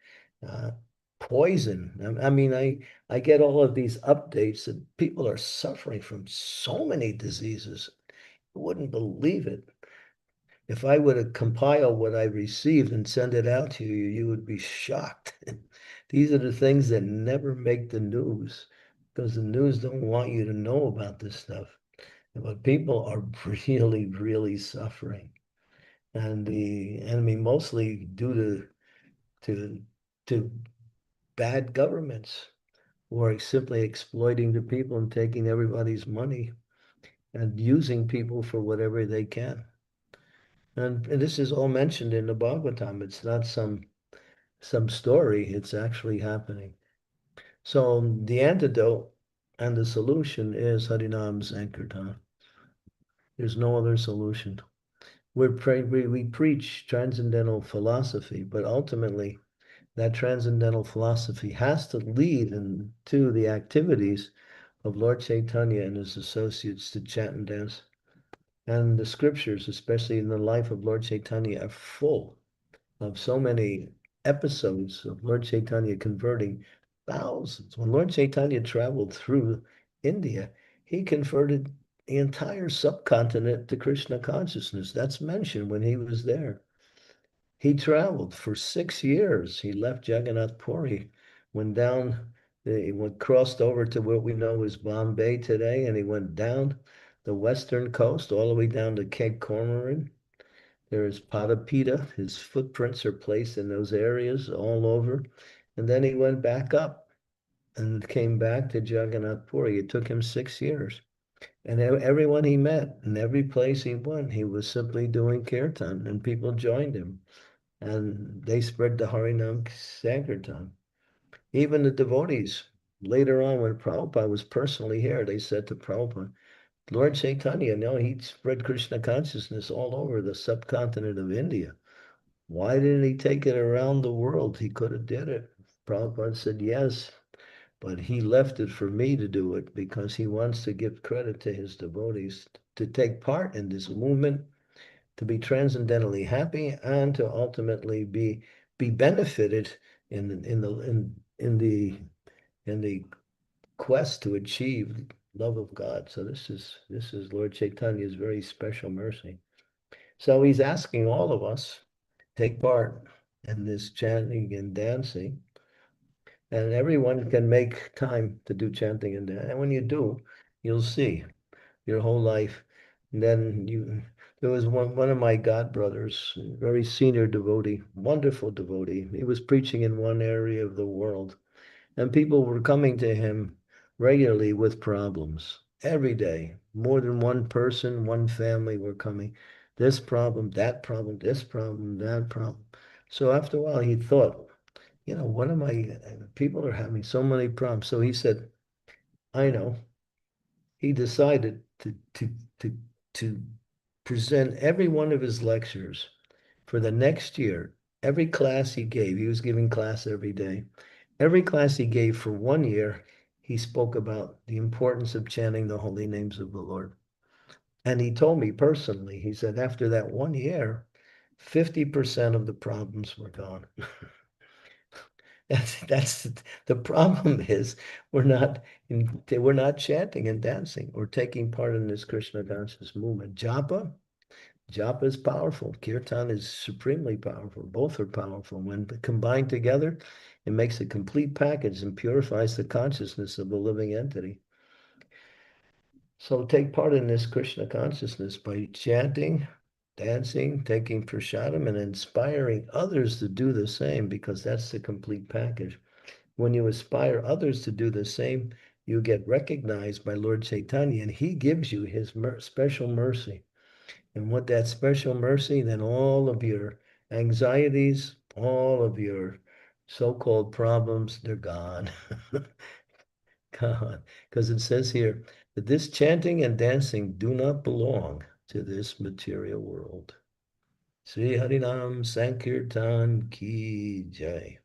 Speaker 2: uh, poison. I mean, I get all of these updates that people are suffering from so many diseases. You wouldn't believe it. If I were to compile what I received and send it out to you, you would be shocked. These are the things that never make the news because the news don't want you to know about this stuff. But people are really, really suffering. And the enemy mostly due to to bad governments who are simply exploiting the people and taking everybody's money and using people for whatever they can. And this is all mentioned in the Bhagavatam. It's not some story, it's actually happening. So the antidote and the solution is Harinam Sankirtan. There's no other solution. We preach transcendental philosophy, but ultimately that transcendental philosophy has to lead into the activities of Lord Chaitanya and his associates to chant and dance. And the scriptures, especially in the life of Lord Chaitanya, are full of so many episodes of Lord Chaitanya converting thousands. When Lord Chaitanya traveled through India, he converted the entire subcontinent to Krishna consciousness. That's mentioned when he was there. He traveled for 6 years. He left Jagannath Puri, went down, crossed over to what we know as Bombay today, and he went down the western coast all the way down to Cape Comorin. There is Padapita. His footprints are placed in those areas all over. And then he went back up and came back to Jagannath Puri. It took him 6 years. And everyone he met and every place he went, he was simply doing kirtan, and people joined him. And they spread the Harinam Sankirtan. Even the devotees, later on when Prabhupada was personally here, they said to Prabhupada, Lord Chaitanya, no, he spread Krishna consciousness all over the subcontinent of India. Why didn't he take it around the world? He could have did it. Prabhupada said, yes, but he left it for me to do it because he wants to give credit to his devotees to take part in this movement, to be transcendentally happy, and to ultimately be benefited in the quest to achieve love of God. So this is Lord Chaitanya's very special mercy. So he's asking all of us take part in this chanting and dancing, and everyone can make time to do chanting and dancing. And when you do, you'll see your whole life. And then there was one of my god brothers, very senior devotee, wonderful devotee. He was preaching in one area of the world, and people were coming to him regularly with problems every day. More than one person, one family were coming. This problem, that problem, this problem, that problem. So after a while, he thought, what am I? People are having so many problems. So he said, I know. He decided to, to present every one of his lectures for the next year. Every class he was giving class every day. Every class he gave for 1 year, he spoke about the importance of chanting the holy names of the Lord. And he told me personally, he said, after that 1 year, 50% of the problems were gone. That's the problem is we're not chanting and dancing or taking part in this Krishna conscious movement. Japa is powerful. Kirtan is supremely powerful. Both are powerful. When combined together, it makes a complete package and purifies the consciousness of the living entity. So take part in this Krishna consciousness by chanting, dancing, taking prasadam, and inspiring others to do the same, because that's the complete package. When you aspire others to do the same, you get recognized by Lord Chaitanya, and he gives you his special mercy. And with that special mercy, then all of your anxieties, all of your so-called problems, they're gone. Gone. Because it says here that this chanting and dancing do not belong to this material world. Sri Harinam Sankirtan Ki Jai.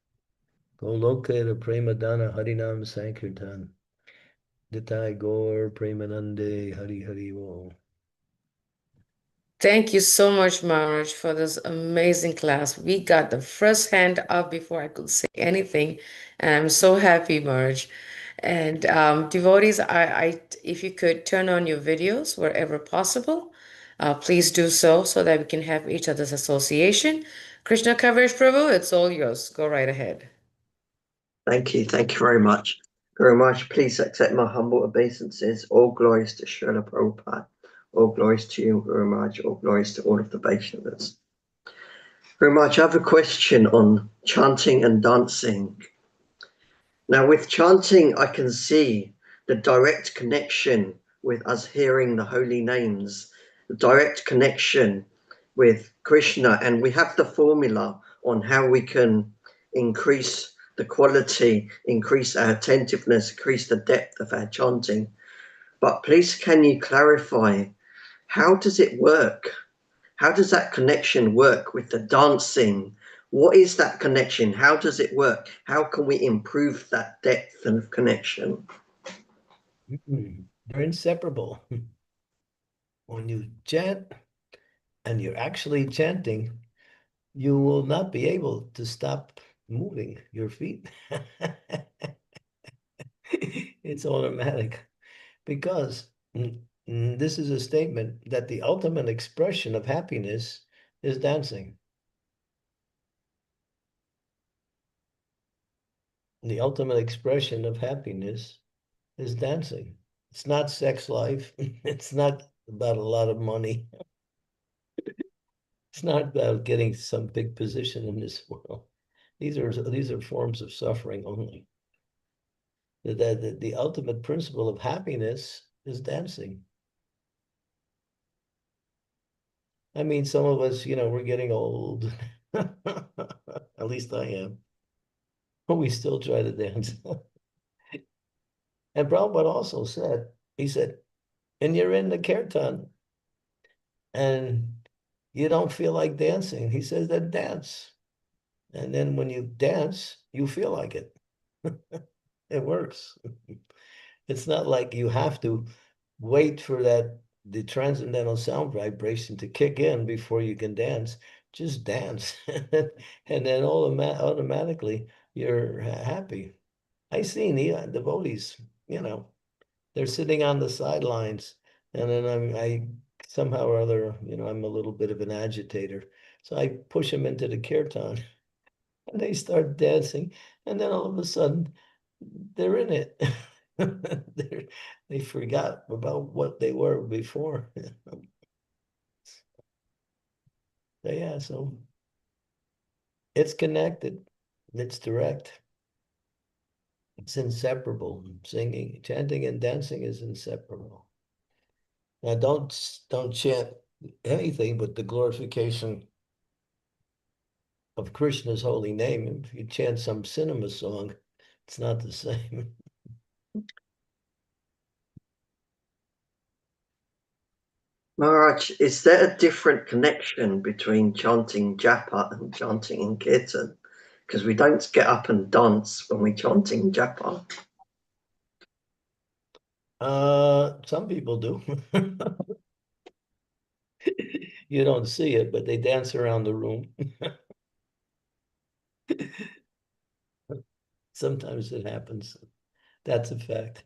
Speaker 2: Golokera Premadana Harinam Sankirtan. Nitai Gaur Premanande Hari Hari Wo.
Speaker 1: Thank you so much, Maharaj, for this amazing class. We got the first hand up before I could say anything, and I'm so happy, Maharaj. And devotees, if you could turn on your videos wherever possible, please do so that we can have each other's association. Krishna Kaviraj Prabhu, it's all yours. Go right ahead.
Speaker 3: Thank you. Thank you very much. Very much. Please accept my humble obeisances. All glories to Srila Prabhupada. All glories to you, very much. All glories to all of the Vaishnavas. Very much. I have a question on chanting and dancing. Now, with chanting, I can see the direct connection with us hearing the holy names, the direct connection with Krishna, and we have the formula on how we can increase the quality, increase our attentiveness, increase the depth of our chanting. But please, can you clarify, how does it work? How does that connection work with the dancing? What is that connection? How does it work? How can we improve that depth of connection?
Speaker 2: They're inseparable. When you chant and you're actually chanting, you will not be able to stop moving your feet. It's automatic because This is a statement that the ultimate expression of happiness is dancing. The ultimate expression of happiness is dancing. It's not sex life. It's not about a lot of money. It's not about getting some big position in this world. These are forms of suffering only. The ultimate principle of happiness is dancing. I mean, some of us, we're getting old. At least I am. But we still try to dance. And Prabhupada also said, he said, and you're in the kirtan and you don't feel like dancing. He says, then dance. And then when you dance, you feel like it. It works. It's not like you have to wait for the transcendental sound vibration to kick in before you can dance. Just dance. And then automatically you're happy. I see devotees, they're sitting on the sidelines, and then I somehow or other, I'm a little bit of an agitator. So I push them into the kirtan and they start dancing. And then all of a sudden they're in it. They forgot about what they were before. So, yeah, so it's connected, it's direct, it's inseparable. Singing, chanting, and dancing is inseparable. Now, don't chant anything but the glorification of Krishna's holy name. If you chant some cinema song, it's not the same.
Speaker 3: Maharaj, is there a different connection between chanting japa and chanting in kirtan? Because we don't get up and dance when we're chanting japa.
Speaker 2: Some people do. You don't see it, but they dance around the room. Sometimes it happens. That's a fact.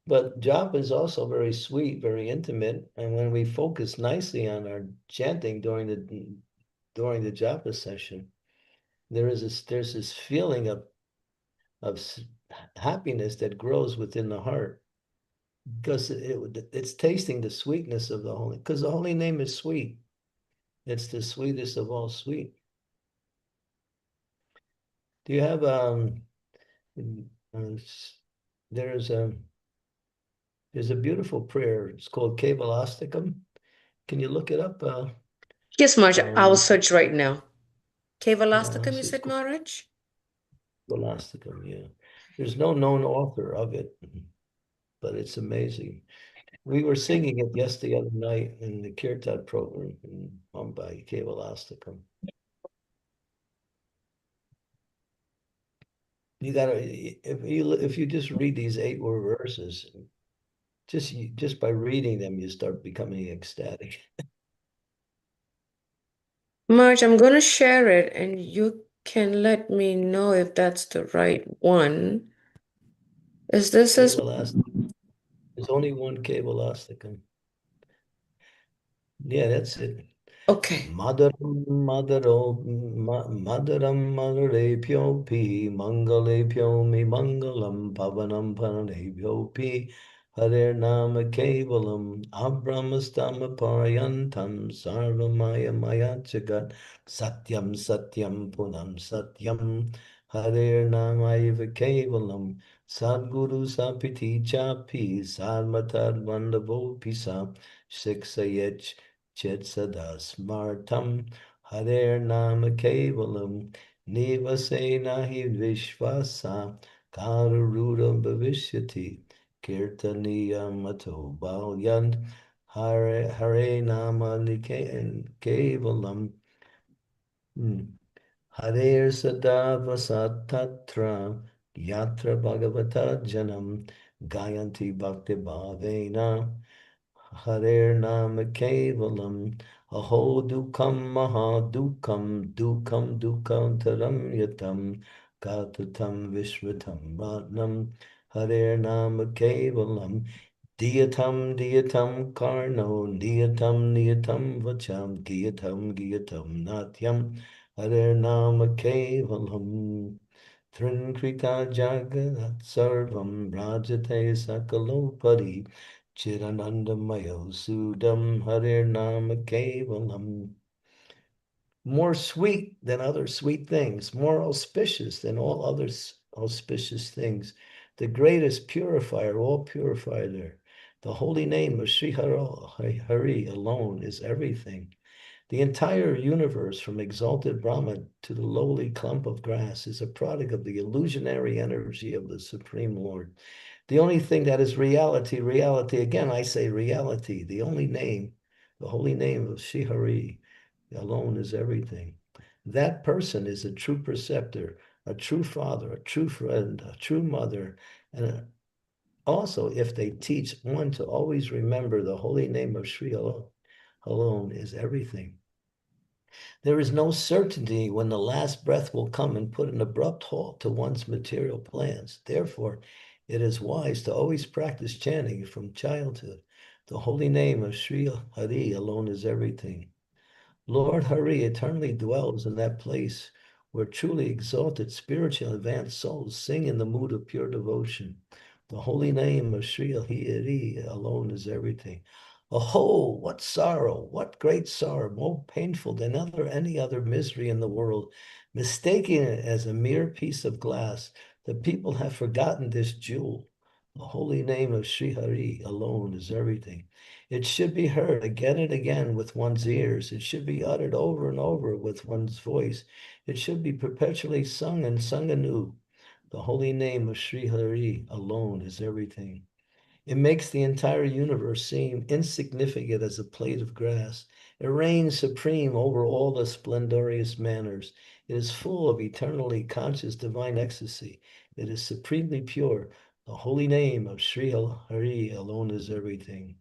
Speaker 2: But japa is also very sweet, very intimate. And when we focus nicely on our chanting during the japa session, there's this feeling of happiness that grows within the heart because it's tasting the sweetness of the holy, because the holy name is sweet. It's the sweetest of all sweet. Do you have there's a beautiful prayer. It's called Kevalastikam. Can you look it up?
Speaker 1: Yes, Maharaj, I'll search right now. Kevalastakam, you
Speaker 2: It's
Speaker 1: said,
Speaker 2: called
Speaker 1: Maharaj?
Speaker 2: Kevalastikam, yeah. There's no known author of it, but it's amazing. We were singing it the other night in the Kirtan program in Mumbai, Kevalastikam. You gotta, if you just read these 8 verses, just by reading them, you start becoming ecstatic.
Speaker 1: Maharaj, I'm going to share it and you can let me know if that's the right one. Is this as
Speaker 2: There's only one Kevalastikam. Yeah, that's it.
Speaker 1: okay?
Speaker 2: Madaram Madarebhyo pi Mangalepyo mi Mangalam Pavanam Paranebhyo pi Hare Nama Kevalam Abrahmastama Parayantam Sarvamaya Maya Jagat Satyam Satyam Punam Satyam Hare Nama Eva Kevalam Sadguru Sapiti Chapi Sarmatad Vandavo Pisa Shiksayech Chit Sada Smartam Hare Nama Kevalam Nivase Nahi Vishvasa Karurudam Bhavishyati Kirtaniya Mato Balyant Hare Nama Kevalam Hare Sada Vasatatra Yatra Bhagavata Janam Gayanti Bhakti Bhavena Hare Nama Kevalam Aho Dukam Maha Dukam Taram Yatam Gatatam Vishvatam Ratnam Hare Nama Kevalam Diyatam karno, niyatam vacham, giyatam natyam, Hare nama kevalam. Trinkrita jagat sarvam rajate sakalopari, Chiranandamayo sudam, Hare nama kevalam. More sweet than other sweet things, more auspicious than all other auspicious things, the greatest purifier, all purifier. The holy name of Sri Hari alone is everything. The entire universe, from exalted Brahma to the lowly clump of grass, is a product of the illusionary energy of the Supreme Lord. The only thing that is reality, again, I say reality, the only name, the holy name of Sri Hari alone is everything. That person is a true preceptor, a true father, a true friend, a true mother. And also, if they teach one to always remember the holy name of Sri alone is everything. There is no certainty when the last breath will come and put an abrupt halt to one's material plans. Therefore, it is wise to always practice chanting from childhood. The holy name of Sri Hari alone is everything. Lord Hari eternally dwells in that place where truly exalted spiritual advanced souls sing in the mood of pure devotion. The holy name of Sri Hari alone is everything. Oh, what sorrow, what great sorrow, more painful than any other misery in the world. Mistaking it as a mere piece of glass, the people have forgotten this jewel. The holy name of Sri Hari alone is everything. It should be heard again and again with one's ears. It should be uttered over and over with one's voice. It should be perpetually sung and sung anew. The holy name of Sri Hari alone is everything. It makes the entire universe seem insignificant as a blade of grass. It reigns supreme over all the splendorous manners. It is full of eternally conscious divine ecstasy. It is supremely pure. The holy name of Sri Hari alone is everything.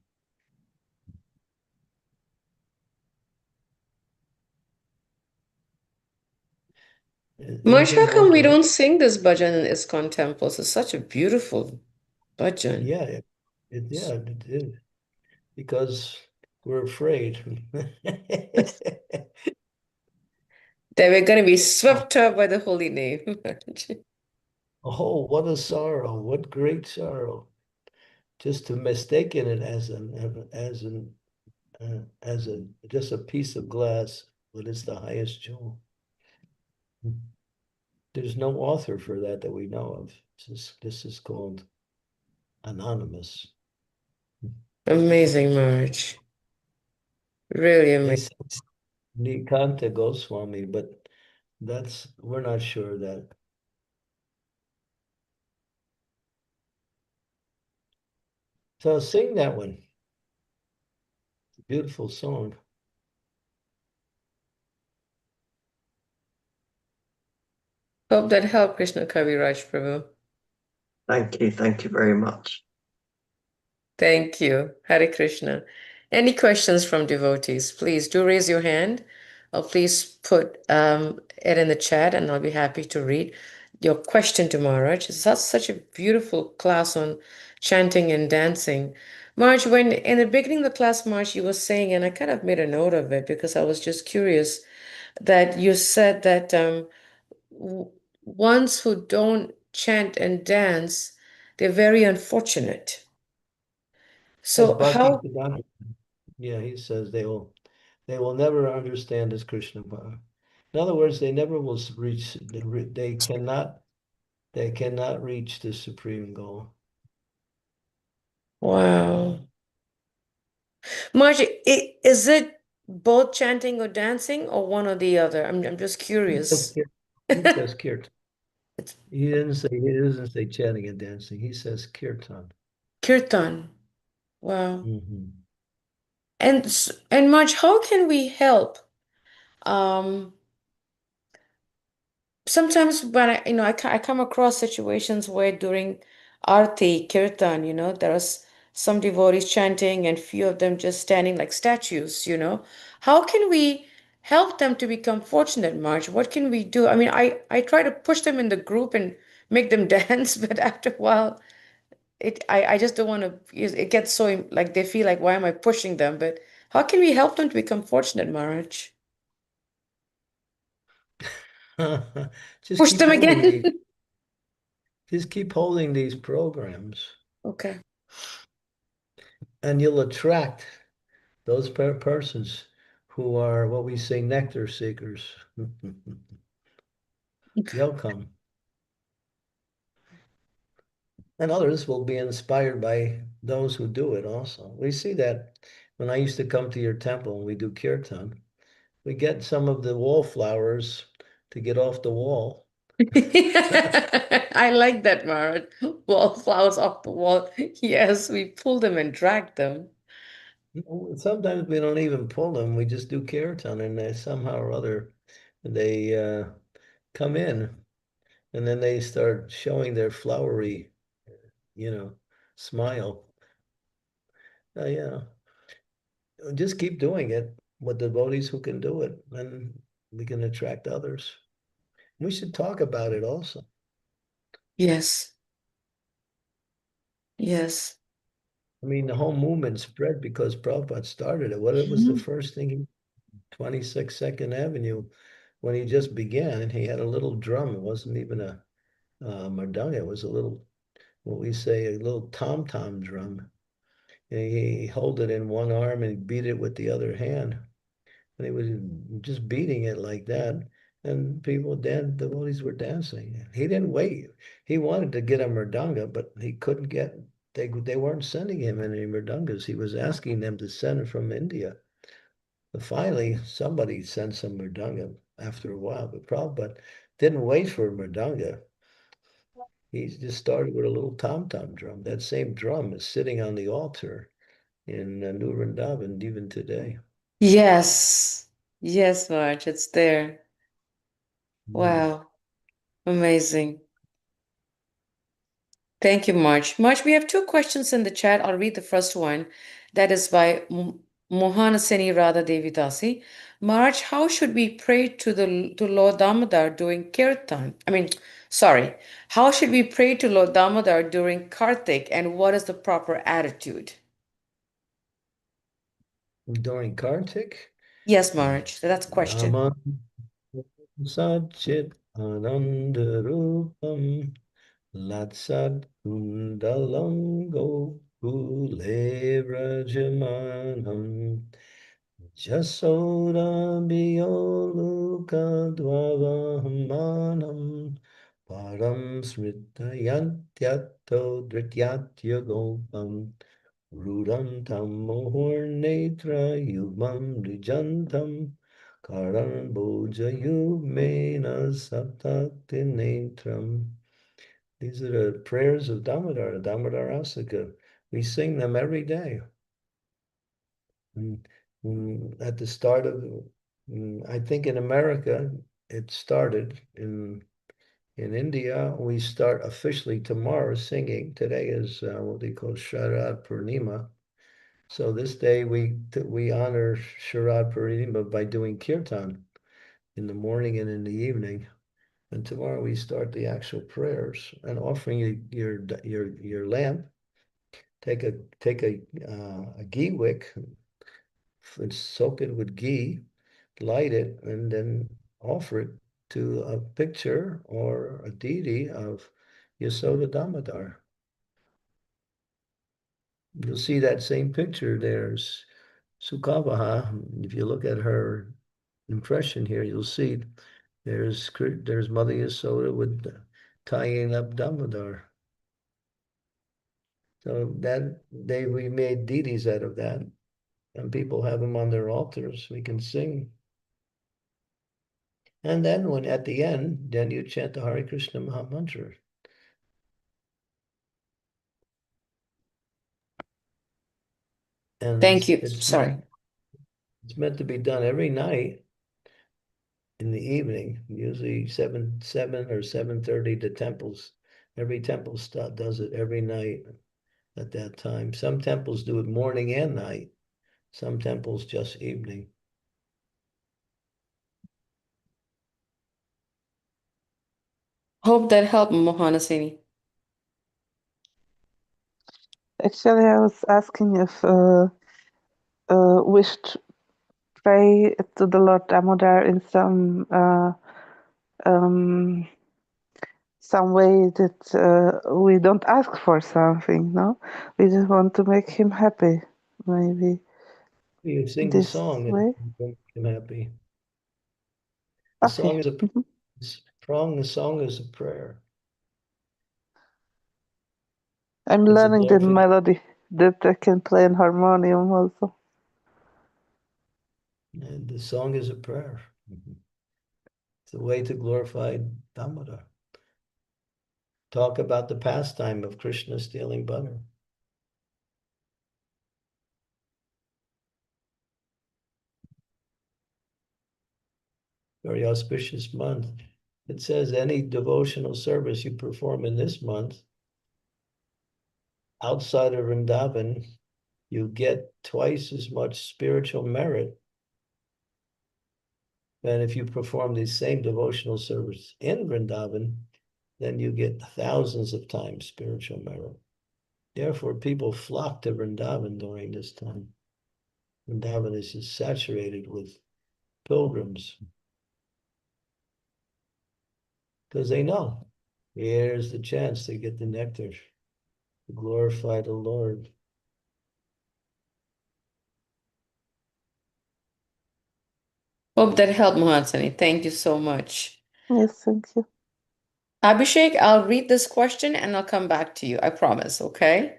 Speaker 1: March,
Speaker 2: Anything
Speaker 1: how
Speaker 2: more
Speaker 1: come we
Speaker 2: to add?
Speaker 1: don't sing this bhajan in ISKCON temples? It's such a beautiful bhajan.
Speaker 2: Yeah, it is because we're afraid.
Speaker 1: That we're going to be swept up by the holy name.
Speaker 2: Oh, what a sorrow! What great sorrow! Just to mistaken it as a just a piece of glass, but it's the highest jewel. There's no author for that we know of. This is called anonymous.
Speaker 1: Amazing, March. Really
Speaker 2: They
Speaker 1: amazing.
Speaker 2: say Nikanta Goswami, but we're not sure of that. So sing that one. Beautiful song.
Speaker 1: Hope that helped, Krishna Kaviraj Prabhu.
Speaker 3: Thank you very much.
Speaker 1: Thank you. Hare Krishna. Any questions from devotees, please do raise your hand or please put it in the chat and I'll be happy to read your question to Maharaj. It's such a beautiful class on chanting and dancing. Marge, when in the beginning of the class, Marge, you were saying, and I kind of made a note of it because I was just curious, that you said that ones who don't chant and dance, they're very unfortunate.
Speaker 2: As
Speaker 1: So
Speaker 2: Bhakti
Speaker 1: how
Speaker 2: Siddhanta, yeah, he says they will never understand as Krishna Bhava. In other words, they never will reach. They cannot reach the supreme goal.
Speaker 1: Wow. Margie, is it both chanting or dancing or one or the other? I'm just curious.
Speaker 2: He says kirtan.
Speaker 1: It's
Speaker 2: He doesn't say chanting and dancing. He says kirtan.
Speaker 1: kirtan. Wow.
Speaker 2: Mm-hmm.
Speaker 1: And Marge, how can we help? Um, Sometimes when I come across situations where during Aarti, Kirtan, there are some devotees chanting and few of them just standing like statues. How can we help them to become fortunate, Marge? What can we do? I mean, I try to push them in the group and make them dance, but after a while, I just don't want to, it gets so like they feel like, why am I pushing them? But how can we help them to become fortunate, Maharaj?
Speaker 2: Just
Speaker 1: Push
Speaker 2: keep
Speaker 1: them
Speaker 2: holding
Speaker 1: again.
Speaker 2: these, just keep holding these programs,
Speaker 1: Okay.
Speaker 2: and you'll attract those persons who are what we say nectar seekers. They'll come. And others will be inspired by those who do it also. We see that when I used to come to your temple and we do kirtan, we get some of the wallflowers to get off the wall.
Speaker 1: I like that, Maharaj. Wallflowers off the wall. Yes, we pull them and drag them.
Speaker 2: Sometimes we don't even pull them, we just do kirtan, and they somehow or other they come in, and then they start showing their flowery, you know, smile. Yeah, just keep doing it with devotees who can do it, and we can attract others. We should talk about it also.
Speaker 1: Yes. Yes.
Speaker 2: I mean, the whole movement spread because Prabhupada started it. What it was the
Speaker 1: Mhm.
Speaker 2: first thing, 26 Second Avenue, when he just began, and he had a little drum. It wasn't even a mardana. It was a little, what we say, a little tom-tom drum. And he held it in one arm and beat it with the other hand. And he was just beating it like that. And people, devotees were dancing. He didn't wait. He wanted to get a mridanga, but he couldn't get, they weren't sending him any mridangas. He was asking them to send it from India. But finally, somebody sent some mridanga after a while, but Prabhupada didn't wait for a mridanga. He just started with a little tom-tom drum. That same drum is sitting on the altar in New Vrindavan even today.
Speaker 1: Yes. Yes, Maharaj, it's there.
Speaker 2: Mm.
Speaker 1: Wow. Amazing. Thank you, March. March, we have two questions in the chat. I'll read the first one. That is by Mohanaseni Radha Devi Dasi. March, how should we pray to Lord Damodar during Kirtan? Sorry. How should we pray to Lord Damodar during Kartik, and what is the proper attitude?
Speaker 2: During Kartik,
Speaker 1: Yes, March. That's a question.
Speaker 2: Naman Satchit Ananda Rupam Latsat Kundalam Gokule Vrajamanam Jasodabiyoluka Dvavahamanam Param Smritayantyatto Drityatya Gopam Rudam tam mohornetra yubam drijantam karan boja yumena saptakti netram. These are the prayers of Damodar, Damodar Asika. We sing them every day. At the start of, I think in America, it started in India. We start officially tomorrow singing. Today is what they call Sharad Purnima. So this day we honor Sharad Purnima by doing kirtan in the morning and in the evening. And tomorrow we start the actual prayers and offering your lamp. Take a ghee wick and soak it with ghee, light it, and then offer it to a picture or a deity of Yasoda Damodar. You'll see that same picture. There's Sukavaha. If you look at her impression here, you'll see there's Mother Yasoda with tying up Damodar. So that we made deities out of that, and people have them on their altars. We can sing, and then when at the end, then you chant the Hare Krishna Maha Mantra, and
Speaker 1: Thank
Speaker 2: it's
Speaker 1: you.
Speaker 2: it's
Speaker 1: Sorry.
Speaker 2: meant it's meant to be done every night in the evening, usually 7 or 7:30. The temples, every temple does it every night at that time. Some temples do it morning and night. Some temples just evening.
Speaker 1: Hope that helped, Mohanaseni.
Speaker 4: Actually, I was asking if we should pray to the Lord Damodar in um, some way that we don't ask for something, no? We just want to make him happy, maybe
Speaker 2: You sing the
Speaker 4: this
Speaker 2: song and
Speaker 4: way.
Speaker 2: you make him happy. The
Speaker 4: Okay.
Speaker 2: song is a the song is a prayer.
Speaker 4: I'm
Speaker 2: It's a
Speaker 4: learning the
Speaker 2: glorification.
Speaker 4: melody that I can play on harmonium also.
Speaker 2: And the song is a prayer. It's a way to glorify Damodar. Talk about the pastime of Krishna stealing butter. Very auspicious month. It says any devotional service you perform in this month outside of Vrindavan, you get twice as much spiritual merit than if you perform the same devotional service in Vrindavan, then you get thousands of times spiritual merit. Therefore, people flock to Vrindavan during this time. Vrindavan is just saturated with pilgrims because they know here's the chance to get the nectar, to glorify the Lord.
Speaker 1: Hope that helped, Mahansani. Thank you so much.
Speaker 4: Yes, thank you.
Speaker 1: Abhishek, I'll read this question and I'll come back to you. I promise, okay?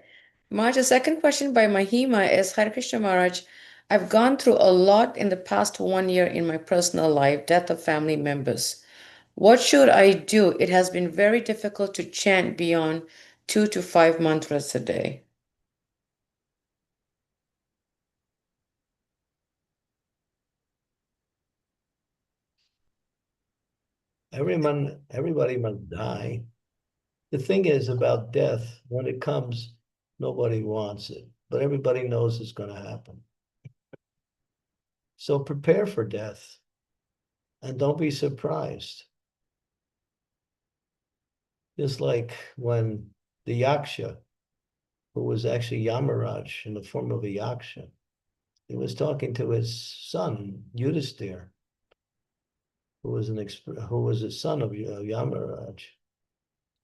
Speaker 1: Maharaj, the second question by Mahima is, Hare Krishna Maharaj, I've gone through a lot in the past 1 year in my personal life, death of family members. What should I do? It has been very difficult to chant beyond 2 to 5 mantras a day.
Speaker 2: Everybody must die. The thing is about death, when it comes, nobody wants it, but everybody knows it's going to happen. So prepare for death and don't be surprised. Just like when the Yaksha, who was actually Yamaraj in the form of a Yaksha, he was talking to his son, Yudhisthira, who was a son of Yamaraj.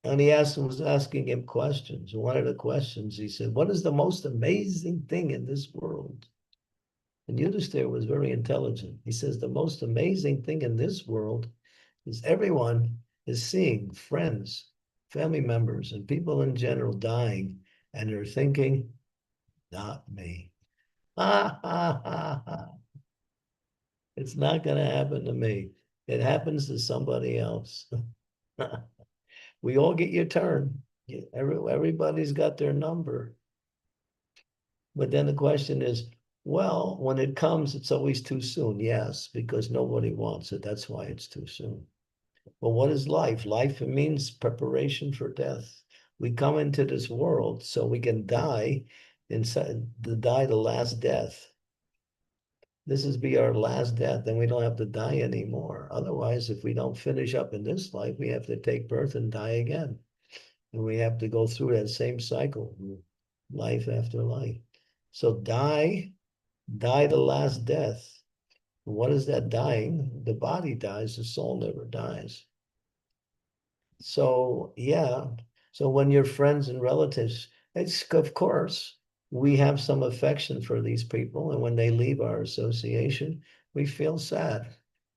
Speaker 2: And was asking him questions. One of the questions, he said, what is the most amazing thing in this world? And Yudhisthira was very intelligent. He says, the most amazing thing in this world is everyone is seeing friends, family members, and people in general dying, and they're thinking, not me. Ha, ha, ha, ha. It's not going to happen to me. It happens to somebody else. We all get your turn. Everybody's got their number. But then the question is, well, when it comes, it's always too soon. Yes, because nobody wants it. That's why it's too soon. But what is life? Life means preparation for death. We come into this world so we can die the last death. This is be our last death, then we don't have to die anymore. Otherwise, if we don't finish up in this life, we have to take birth and die again. And we have to go through that same cycle, life after life. So die the last death. What is that dying? The body dies, the soul never dies. So yeah, so when your friends and relatives, it's of course, we have some affection for these people, and when they leave our association, we feel sad.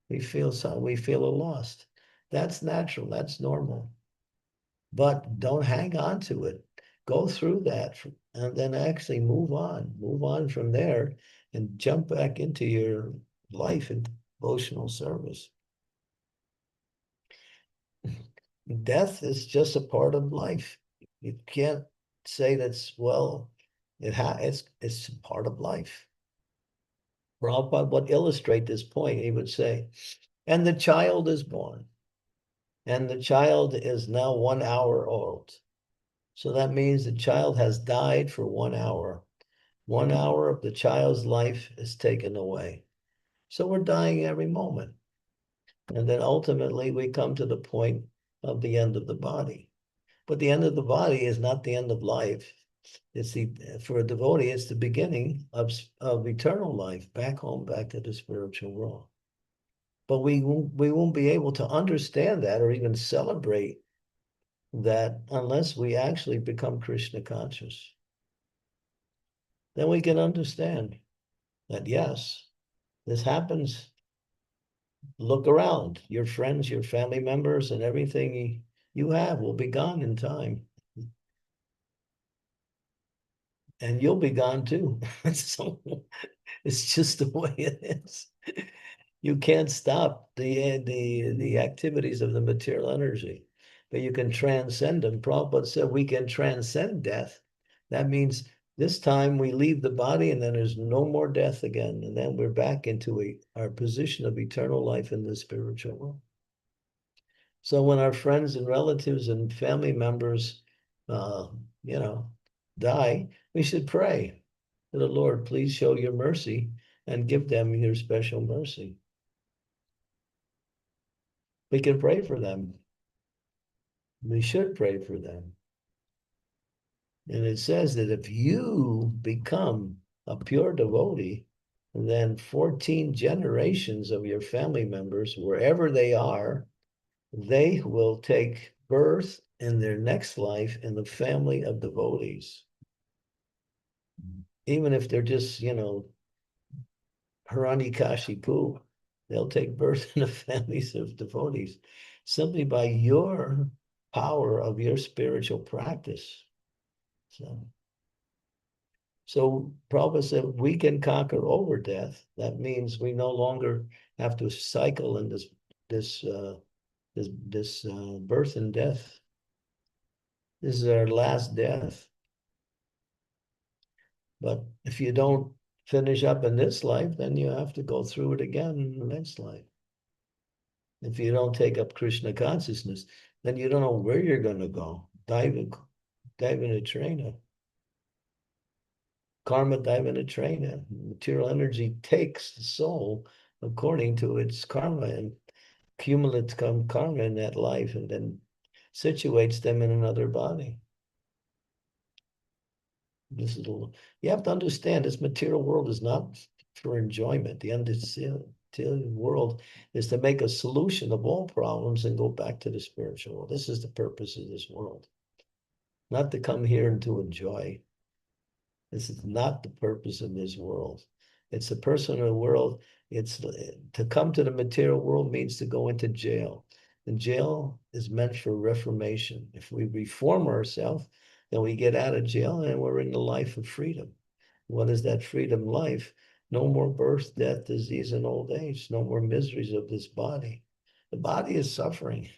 Speaker 2: We feel a lost. That's natural, that's normal. But don't hang on to it. Go through that and then actually move on from there and jump back into your life and devotional service. Death is just a part of life. You can't say that's, well, it's part of life. Prabhupada would illustrate this point. He would say, and the child is born, and the child is now 1 hour old. So that means the child has died for 1 hour. 1 hour of the child's life is taken away. So we're dying every moment. And then ultimately we come to the point of the end of the body. But the end of the body is not the end of life. For a devotee, it's the beginning of eternal life, back home, back to the spiritual world. But we won't be able to understand that or even celebrate that unless we actually become Krishna conscious. Then we can understand that, yes, this happens. Look around. Your friends, your family members, and everything you have will be gone in time. And you'll be gone too. So it's just the way it is. You can't stop the activities of the material energy, but you can transcend them. Prabhupada said we can transcend death. That means this time we leave the body and then there's no more death again. And then we're back into our position of eternal life in the spiritual world. So when our friends and relatives and family members, die, we should pray to the Lord, please show your mercy and give them your special mercy. We can pray for them. We should pray for them. And it says that if you become a pure devotee, then 14 generations of your family members, wherever they are, they will take birth in their next life in the family of devotees. Even if they're just, Hiranyakashipu, they'll take birth in the families of devotees simply by your power of your spiritual practice. So Prabhupada said, we can conquer over death. That means we no longer have to cycle in this birth and death. This is our last death. But if you don't finish up in this life, then you have to go through it again in the next life. If you don't take up Krishna consciousness, then you don't know where you're going to go. Dive in a train. Karma dive in a train. Material energy takes the soul according to its karma and accumulates karma in that life and then situates them in another body. You have to understand this material world is not for enjoyment. The material world is to make a solution of all problems and go back to the spiritual world. This is the purpose of this world. Not to come here and to enjoy. This is not the purpose of this world. It's the personal world. It's to come to the material world means to go into jail. And jail is meant for reformation. If we reform ourselves, then we get out of jail and we're in the life of freedom. What is that freedom life? No more birth, death, disease, and old age. No more miseries of this body. The body is suffering.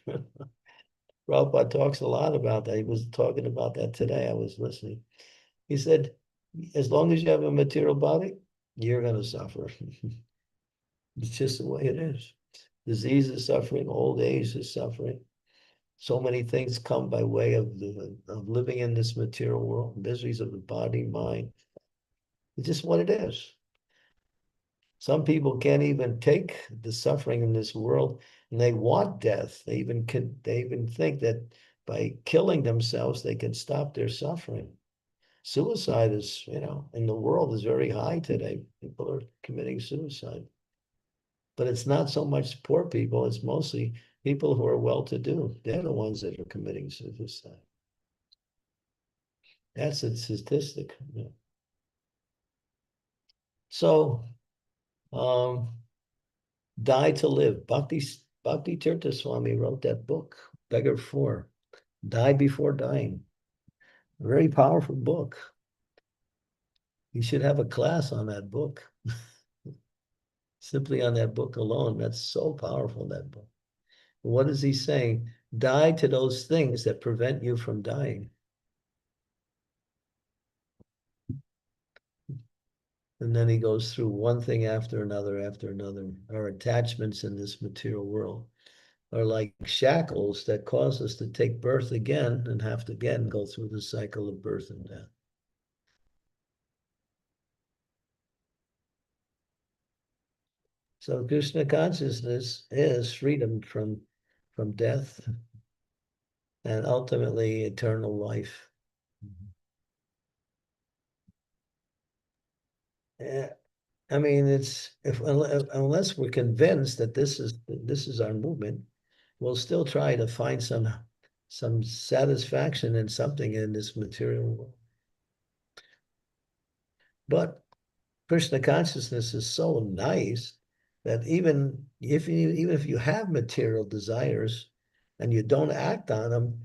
Speaker 2: Prabhupada talks a lot about that. He was talking about that today. I was listening. He said, as long as you have a material body, you're going to suffer. It's just the way it is. Disease is suffering, old age is suffering. So many things come by way of living in this material world, miseries of the body, mind. It's just what it is. Some people can't even take the suffering in this world, and they want death. They even think that by killing themselves, they can stop their suffering. Suicide is, in the world is very high today. People are committing suicide. But it's not so much poor people, it's mostly people who are well-to-do. They're the ones that are committing suicide. That's a statistic. Yeah. So, die to live. Bhakti Tirtha Swami wrote that book, Beggar 4, Die Before Dying. A very powerful book. You should have a class on that book. Simply on that book alone. That's so powerful, that book. What is he saying? Die to those things that prevent you from dying. And then he goes through one thing after another, after another. Our attachments in this material world are like shackles that cause us to take birth again and have to again go through the cycle of birth and death. So Krishna consciousness is freedom from death and ultimately eternal life. I mean, it's unless we're convinced that this is our movement, we'll still try to find some satisfaction in something in this material world. But Krishna consciousness is so nice that even if you have material desires and you don't act on them,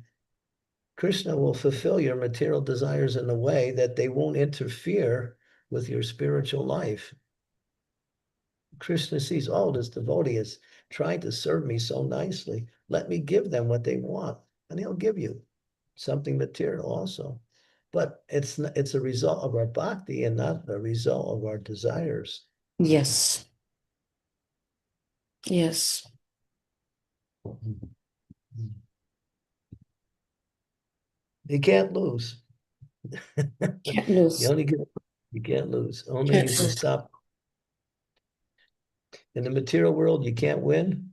Speaker 2: Krishna will fulfill your material desires in a way that they won't interfere with your spiritual life. Krishna sees, oh, this devotee is trying to serve me so nicely. Let me give them what they want, and he'll give you something material also. But it's a result of our bhakti and not a result of our desires.
Speaker 1: Yes. Yes.
Speaker 2: You can't lose.
Speaker 1: Can't lose.
Speaker 2: You can't lose. Only
Speaker 1: Can't
Speaker 2: you can
Speaker 1: lose.
Speaker 2: stop. In the material world, you can't win,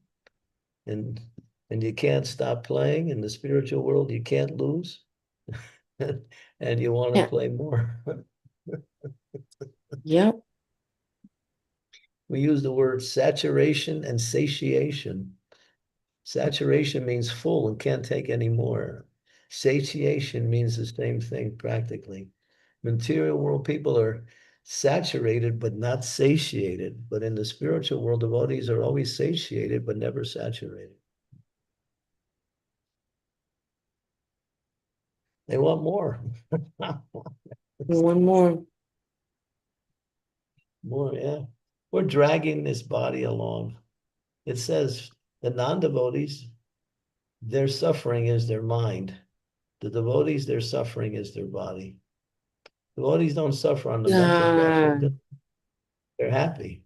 Speaker 2: and you can't stop playing. In the spiritual world, you can't lose, and you want to
Speaker 1: Yeah.
Speaker 2: play more.
Speaker 1: Yep.
Speaker 2: We use the word saturation and satiation. Saturation means full and can't take any more. Satiation means the same thing practically. Material world people are saturated but not satiated. But in the spiritual world, devotees are always satiated but never saturated. They want more.
Speaker 1: One more.
Speaker 2: More, yeah. We're dragging this body along. It says the non-devotees, their suffering is their mind. The devotees, their suffering is their body. Devotees don't suffer on the mental level. They're happy.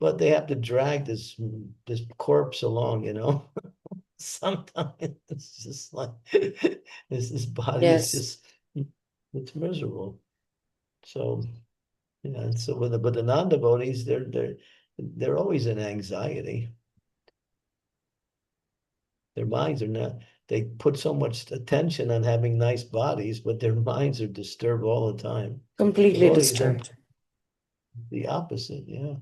Speaker 2: But they have to drag this corpse along, you know. Sometimes it's just like this body is
Speaker 1: Yes.
Speaker 2: just it's miserable. So yeah, so but the non-devotees, they're always in anxiety. Their minds are not, they put so much attention on having nice bodies, but their minds are disturbed all the time.
Speaker 1: Completely
Speaker 2: Devotees are
Speaker 1: disturbed.
Speaker 2: the opposite, yeah.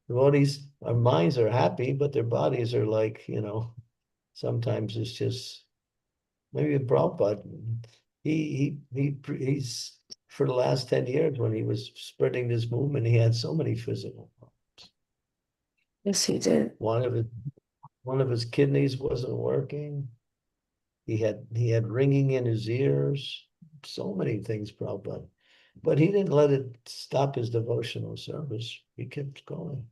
Speaker 2: Devotees, our minds are happy, but their bodies are like, you know, sometimes it's just maybe Prabhupada. He's for the last 10 years when he was spreading this movement, he had so many physical problems.
Speaker 1: Yes, he did.
Speaker 2: One of his kidneys wasn't working. He had ringing in his ears, so many things, Prabhupada. But he didn't let it stop his devotional service. He kept going.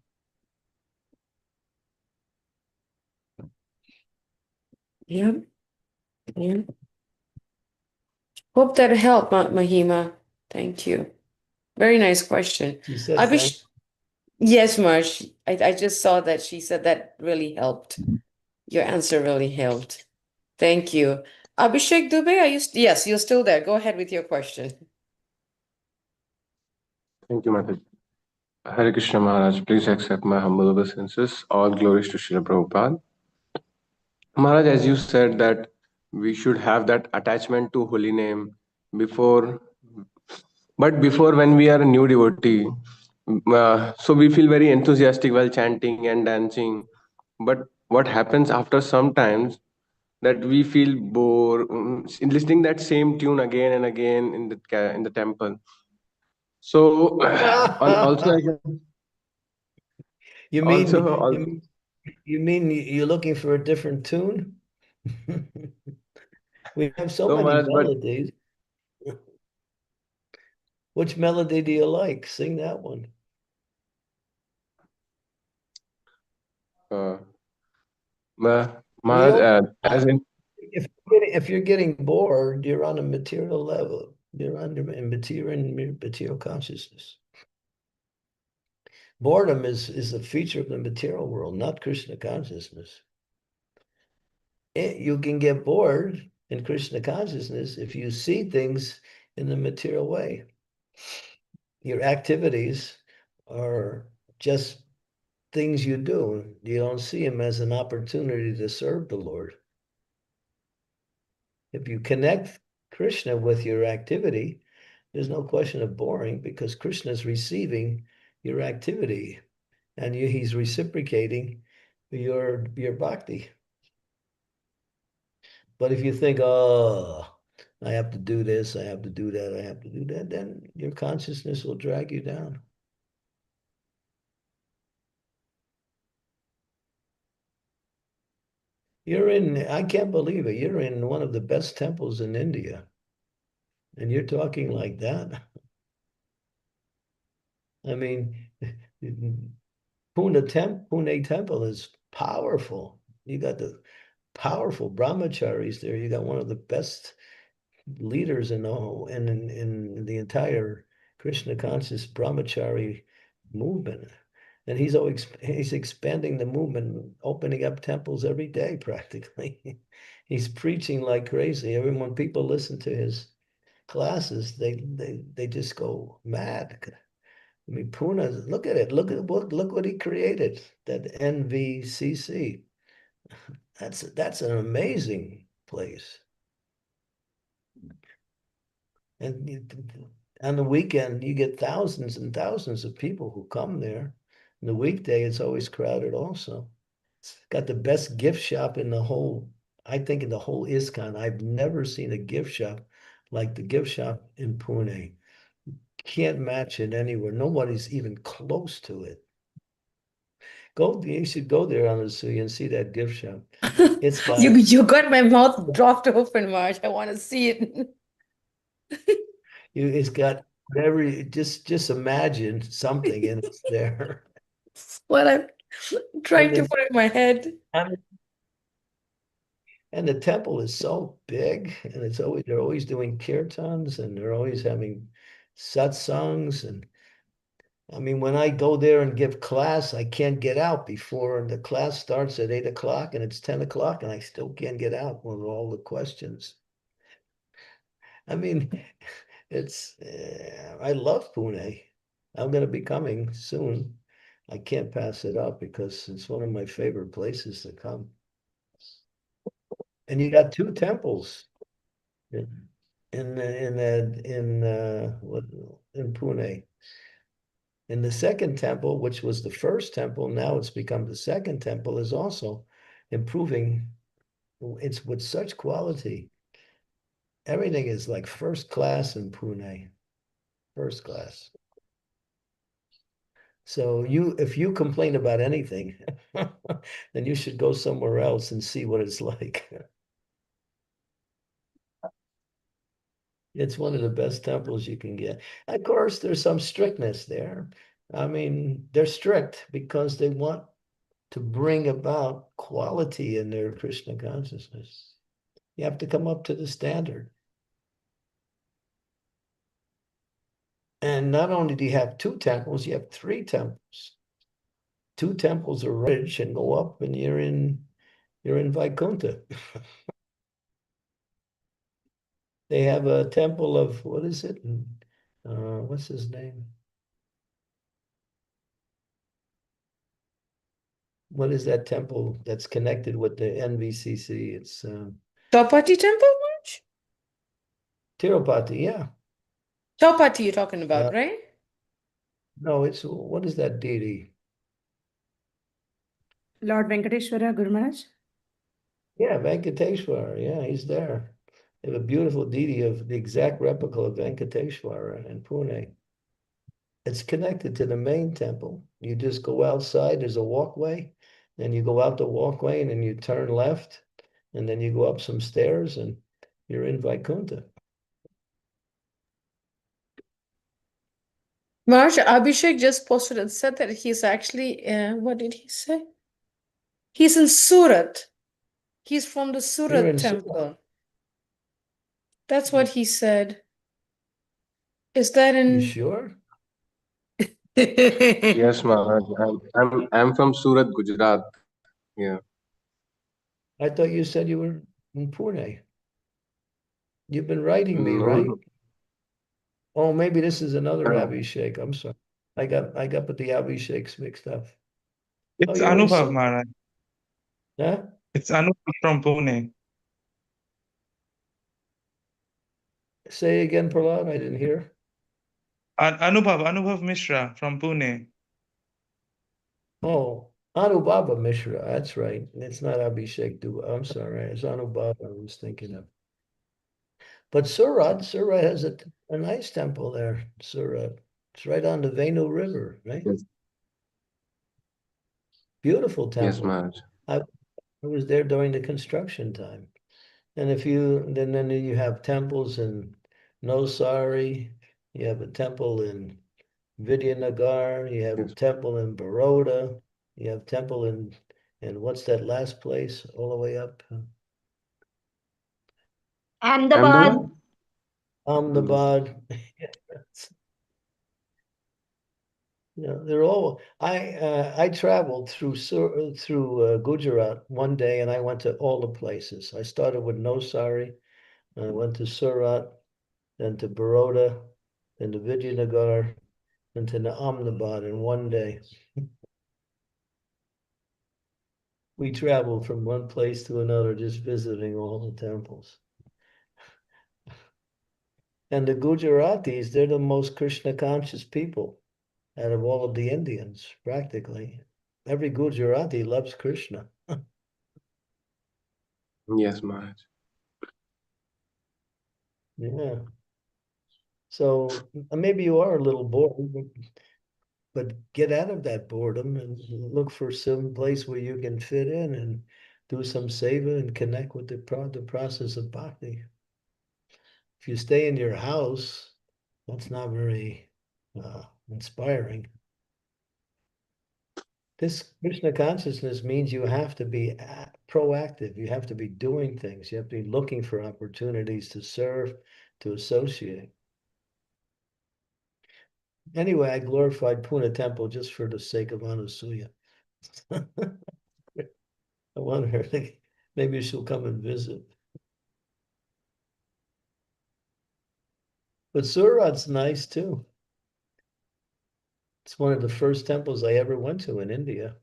Speaker 1: Yep. Yeah. Hope that helped, Mahima. Thank you. Very nice question.
Speaker 2: She said,
Speaker 1: Abhish, yes, Marsh. I just saw that she said that really helped. Your answer really helped. Thank you. Abhishek Dubey, are you? Yes, you're still there. Go ahead with your question.
Speaker 5: Thank you, Mataji. Hare Krishna Maharaj, please accept my humble obeisances. All glories to Srila Prabhupada. Maharaj, as you said that we should have that attachment to holy name before, but before when we are a new devotee, so we feel very enthusiastic while chanting and dancing. But what happens after some times that we feel bored in listening that same tune again and again in the temple. So, also I can
Speaker 2: you
Speaker 5: also
Speaker 2: mean you mean you're looking for a different tune? We have so
Speaker 5: no
Speaker 2: many
Speaker 5: Maharaj, but
Speaker 2: melodies. Which melody do you like? Sing that one.
Speaker 5: uh,
Speaker 2: You
Speaker 5: Maharaj,
Speaker 2: don't.
Speaker 5: as in
Speaker 2: If you're getting bored, you're on a material level. You're on material consciousness. Boredom is a feature of the material world, not Krishna consciousness. You can get bored in Krishna consciousness if you see things in the material way. Your activities are just things you do. You don't see them as an opportunity to serve the Lord. If you connect Krishna with your activity, there's no question of boring because Krishna is receiving your activity and he's reciprocating your bhakti. But if you think, oh, I have to do this, I have to do that, I have to do that, then your consciousness will drag you down. I can't believe it, you're in one of the best temples in India. And you're talking like that. I mean, Pune Temple is powerful. You got the powerful brahmacharis there. You got one of the best leaders in the whole in the entire Krishna conscious brahmachari movement. And he's expanding the movement, opening up temples every day practically. He's preaching like crazy. When people listen to his classes, they just go mad. I mean, Pune, look at it. Look what he created. That NVCC. That's an amazing place. And on the weekend, you get thousands and thousands of people who come there. On the weekday, it's always crowded also. It's got the best gift shop in the whole, I think in the whole ISKCON. I've never seen a gift shop like the gift shop in Pune. Can't match it anywhere. Nobody's even close to it. You should go there, honestly, and see that gift shop. It's got
Speaker 1: You got my mouth dropped open, Marge. I want to see it.
Speaker 2: it's got every just imagine something and it's there.
Speaker 1: What I'm trying to
Speaker 2: And
Speaker 1: put in my head.
Speaker 2: the temple is so big, and they're always doing kirtans, and they're always having satsangs. And I mean, when I go there and give class, I can't get out before the class starts at 8 o'clock, and it's 10 o'clock, and I still can't get out with all the questions. I mean, I love Pune. I'm going to be coming soon. I can't pass it up because it's one of my favorite places to come. And you got two temples in Pune. And the second temple, which was the first temple, now it's become the second temple, is also improving. It's with such quality. Everything is like first class in Pune, first class. So if you complain about anything, then you should go somewhere else and see what it's like. It's one of the best temples you can get. Of course, there's some strictness there. I mean, they're strict because they want to bring about quality in their Krishna consciousness. You have to come up to the standard. And not only do you have two temples, you have three temples. Two temples are rich and go up, and you're in Vaikuntha. They have a temple of, what is it? What's his name? What is that temple that's connected with the NVCC? It's
Speaker 1: Chowpatty temple, Marge?
Speaker 2: Tirupati, yeah.
Speaker 1: Chowpatty you're talking about, right?
Speaker 2: No, what is that deity?
Speaker 6: Lord Venkateshwara, Guru Maharaj.
Speaker 2: Yeah, Venkateshwara. Yeah, he's there. They have a beautiful deity of the exact replica of Venkateshwara in Pune. It's connected to the main temple. You just go outside, there's a walkway, then you go out the walkway and then you turn left, and then you go up some stairs and you're in Vaikuntha.
Speaker 1: Marge, Abhishek just posted and said that he's actually, what did he say? He's in Surat. He's from the
Speaker 2: You're
Speaker 1: Surat
Speaker 2: in Surat.
Speaker 1: temple. That's what he said. Is that
Speaker 2: You
Speaker 1: in?
Speaker 2: sure?
Speaker 5: Yes, Maharaj. I'm from Surat, Gujarat. Yeah.
Speaker 2: I thought you said you were in Pune. You've been writing me,
Speaker 5: No,
Speaker 2: right? Oh, maybe this is another
Speaker 5: no.
Speaker 2: Abhishek. I'm sorry. I got the Abhisheks mixed up.
Speaker 7: It's
Speaker 2: you're in
Speaker 7: Anubhav, Maharaj.
Speaker 2: Huh?
Speaker 7: It's Anubhav from Pune.
Speaker 2: Say again, Prahlad. I didn't hear.
Speaker 7: Anubhav Mishra from Pune.
Speaker 2: Oh, Anubhava Mishra, that's right. It's not Abhishek Dua. I'm sorry, it's Anubhava I was thinking of. But Surat has a nice temple there, Surat. It's right on the Venu River, right?
Speaker 5: Yes,
Speaker 2: Beautiful
Speaker 5: yes,
Speaker 2: temple.
Speaker 5: Maharaj.
Speaker 2: I was there during the construction time. And then you have temples in Nosari, you have a temple in Vidyanagar, you have a
Speaker 5: Yes.
Speaker 2: temple in Baroda, you have temple in what's that last place all the way up?
Speaker 5: Ahmedabad?
Speaker 8: Ahmedabad.
Speaker 2: Ahmedabad. They're all. I traveled through Gujarat one day, and I went to all the places. I started with Nosari, and I went to Surat, then to Baroda, then to Vidyanagar, and to Ahmedabad in one day. We traveled from one place to another, just visiting all the temples. And the Gujaratis, they're the most Krishna conscious people out of all of the Indians, practically. Every Gujarati loves Krishna.
Speaker 5: Yes, Maharaj.
Speaker 2: Yeah. So maybe you are a little bored, but get out of that boredom and look for some place where you can fit in and do some seva and connect with the process of bhakti. If you stay in your house, that's not very inspiring. This Krishna consciousness means you have to be proactive. You have to be doing things. You have to be looking for opportunities to serve, to associate. Anyway, I glorified Pune Temple just for the sake of Anasuya. I want her to, maybe she'll come and visit. But Surat's nice too. It's one of the first temples I ever went to in India.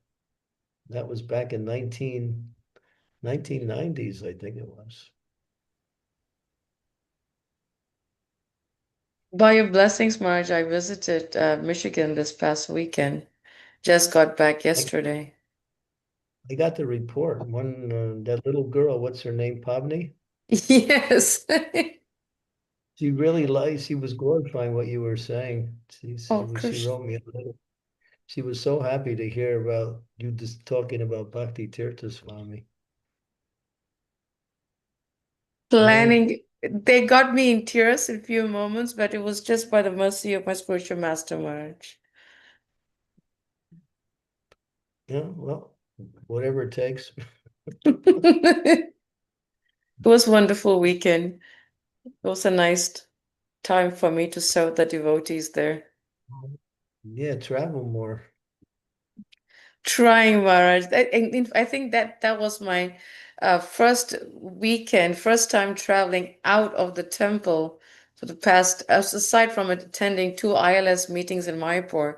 Speaker 2: That was back in 1990s, I think it was.
Speaker 1: By your blessings, Marge, I visited Michigan this past weekend. Just got back yesterday.
Speaker 2: I got the report. That little girl, what's her name, Pavni?
Speaker 1: Yes.
Speaker 2: She was glorifying what you were saying.
Speaker 1: Oh,
Speaker 2: She
Speaker 1: Krishna.
Speaker 2: wrote me a letter. She was so happy to hear about you just talking about Bhakti Tirtha Swami.
Speaker 1: Planning. They got me in tears in a few moments, but it was just by the mercy of my spiritual master, Marge.
Speaker 2: Yeah, well, whatever it takes.
Speaker 1: It was a wonderful weekend. It was a nice time for me to serve the devotees there.
Speaker 2: Yeah, travel more.
Speaker 1: Trying, Maharaj. I think that was my first weekend, first time traveling out of the temple for the past, aside from attending two ILS meetings in Mayapur.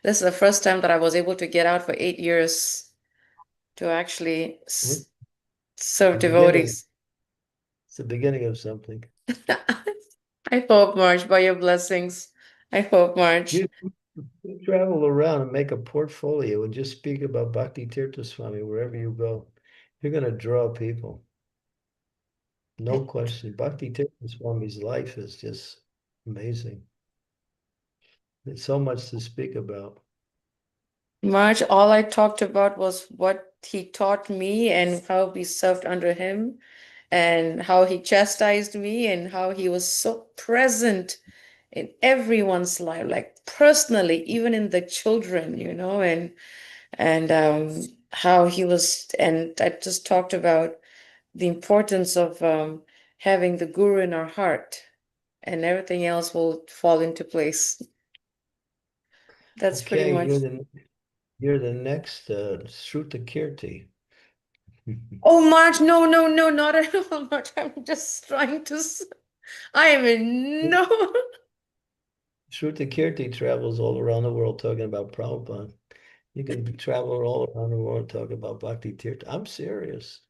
Speaker 1: This is the first time that I was able to get out for 8 years to actually
Speaker 2: It's
Speaker 1: serve
Speaker 2: the beginning.
Speaker 1: devotees.
Speaker 2: It's the beginning of something.
Speaker 1: I hope, Marge, by your blessings. I hope, Marge.
Speaker 2: You travel around and make a portfolio and just speak about Bhakti Tirtha Swami wherever you go. You're going to draw people. No question. Bhakti Tirtha Swami's life is just amazing. There's so much to speak about.
Speaker 1: Marge, all I talked about was what he taught me and how we served under him and how he chastised me and how he was so present in everyone's life, like personally, even in the children, and how he was, and I just talked about the importance of having the guru in our heart, and everything else will fall into place. That's pretty
Speaker 2: Okay,
Speaker 1: much.
Speaker 2: you're the next Shruta Kirti.
Speaker 1: Oh, Marge, no, no, no, not at all, Marge. I'm just trying to. I am in no.
Speaker 2: Shruta Kirti travels all around the world talking about Prabhupada. You can travel all around the world talking about Bhakti Tirtha. I'm serious.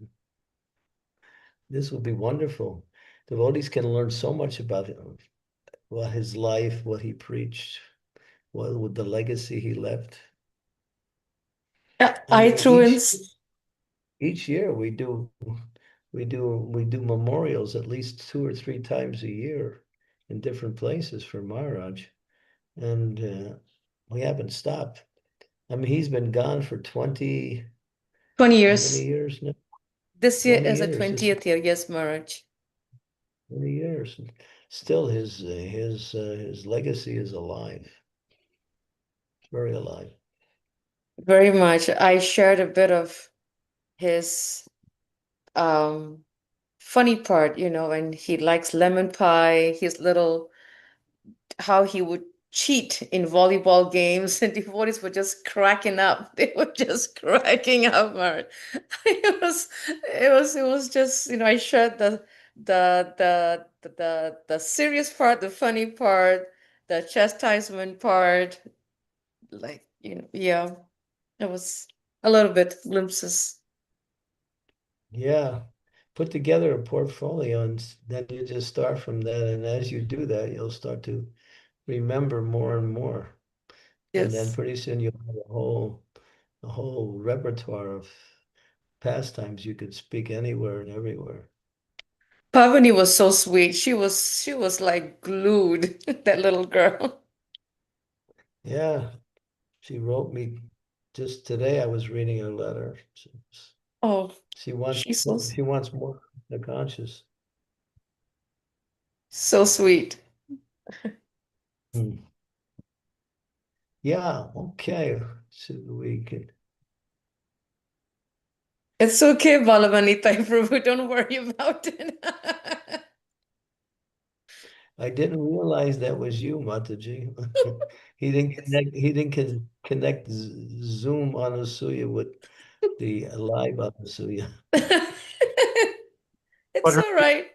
Speaker 2: This will be wonderful. Devotees can learn so much about him. what his life, what he preached, what with the legacy he left.
Speaker 1: I
Speaker 2: mean,
Speaker 1: threw in.
Speaker 2: each year we do memorials at least 2 or 3 times a year in different places for Maharaj, and we haven't stopped. I mean, he's been gone for 20 how many
Speaker 1: years.
Speaker 2: years now?
Speaker 1: This year
Speaker 2: 20
Speaker 1: is the
Speaker 2: years.
Speaker 1: 20th year. Yes, Maharaj.
Speaker 2: 20 years. Still, his legacy is alive, very alive.
Speaker 1: Very much. I shared a bit of his funny part, and he likes lemon pie, his little how he would cheat in volleyball games, and devotees were just cracking up. They were just cracking up, Mart. It was just, I shared the serious part, the funny part, the chastisement part, like, yeah, it was a little bit glimpses.
Speaker 2: Yeah. Put together a portfolio and then you just start from that. And as you do that, you'll start to remember more and more. And then
Speaker 1: Yes.
Speaker 2: pretty soon you'll have a whole repertoire of pastimes you could speak anywhere and everywhere.
Speaker 1: Pavani was so sweet. She was like glued, that little girl.
Speaker 2: Yeah. She wrote me just today. I was reading her letter.
Speaker 1: Oh,
Speaker 2: She wants
Speaker 1: she's
Speaker 2: she wants more the conscious.
Speaker 1: so sweet.
Speaker 2: Hmm. Yeah, okay. So we can
Speaker 1: It's okay, Balavanita Prabhu. Don't worry about it.
Speaker 2: I didn't realize that was you, Mataji. He didn't connect Zoom Anasuya with the live Anasuya.
Speaker 1: It's all right.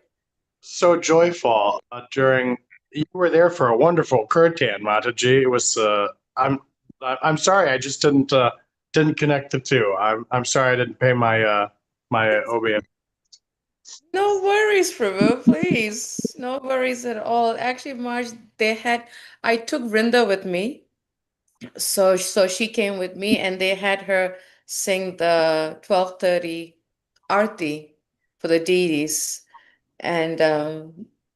Speaker 8: So joyful during you were there for a wonderful kirtan, Mataji. It was I'm sorry I just didn't connect the two. I'm sorry I didn't pay my OBS.
Speaker 1: No worries, Prabhu, please. No worries at all. Actually, Marge, I took Vrinda with me. So she came with me and they had her sing the 12:30 Arti for the deities. And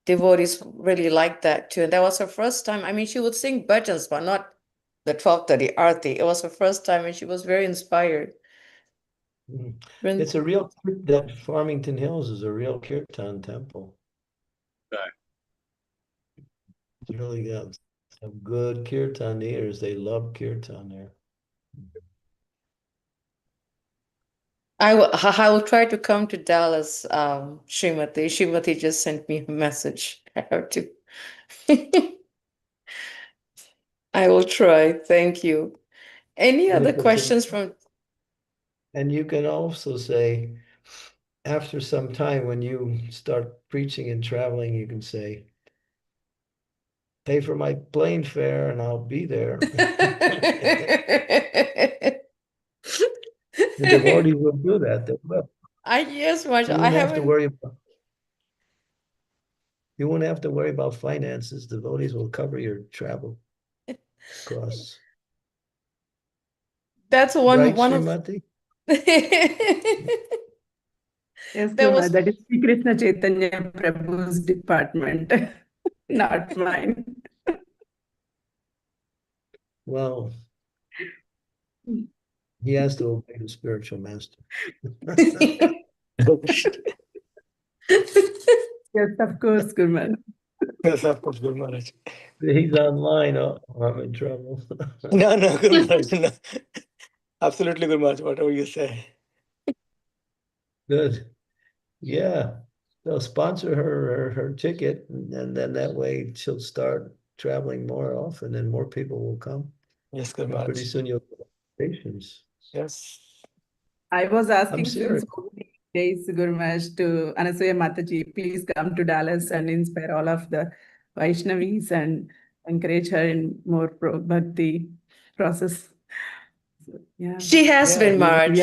Speaker 1: devotees really liked that too. And that was her first time. I mean, she would sing bhajans, but not the 12:30 Arti. It was her first time and she was very inspired.
Speaker 2: It's a real, that Farmington Hills is a real kirtan temple.
Speaker 8: Okay.
Speaker 2: It's really got some good kirtan ears. They love kirtan there.
Speaker 1: I will try to come to Dallas, Srimati. Srimati just sent me a message. I have to. I will try. Thank you. Any
Speaker 2: And
Speaker 1: other
Speaker 2: if it's
Speaker 1: questions from?
Speaker 2: and you can also say, after some time, when you start preaching and traveling, you can say, pay for my plane fare and I'll be there. The devotees will do that. They will.
Speaker 1: Yes, Marge.
Speaker 2: You
Speaker 1: I
Speaker 2: won't have to
Speaker 1: haven't.
Speaker 2: worry about you won't have to worry about finances. Devotees will cover your travel costs.
Speaker 1: That's
Speaker 2: Right,
Speaker 1: one of.
Speaker 2: Srimati?
Speaker 6: Yes,
Speaker 1: There
Speaker 6: Gurma,
Speaker 1: was.
Speaker 6: that is Sri Krishna Chaitanya Prabhu's department, not mine.
Speaker 2: Well, he has to obey the spiritual master.
Speaker 6: Yes, of course, Gurma.
Speaker 9: Yes, of course, Guru Maharaj.
Speaker 2: He's online. Oh, I'm in trouble.
Speaker 9: No, Guru Maharaj, no. Absolutely, Guru Maharaj, whatever you say.
Speaker 2: Good. Yeah. They'll sponsor her ticket, and then that way she'll start traveling more often and more people will come.
Speaker 9: Yes, Guru
Speaker 2: And pretty
Speaker 9: Maharaj.
Speaker 2: soon you'll get patients.
Speaker 9: Yes.
Speaker 6: I was asking
Speaker 2: serious.
Speaker 6: since so many days, Gurmash, to Anasuya Mataji, please come to Dallas and inspire all of the Vaishnavis and encourage her in more bhakti process. So, yeah.
Speaker 1: She has
Speaker 2: Yeah,
Speaker 1: been, Marge.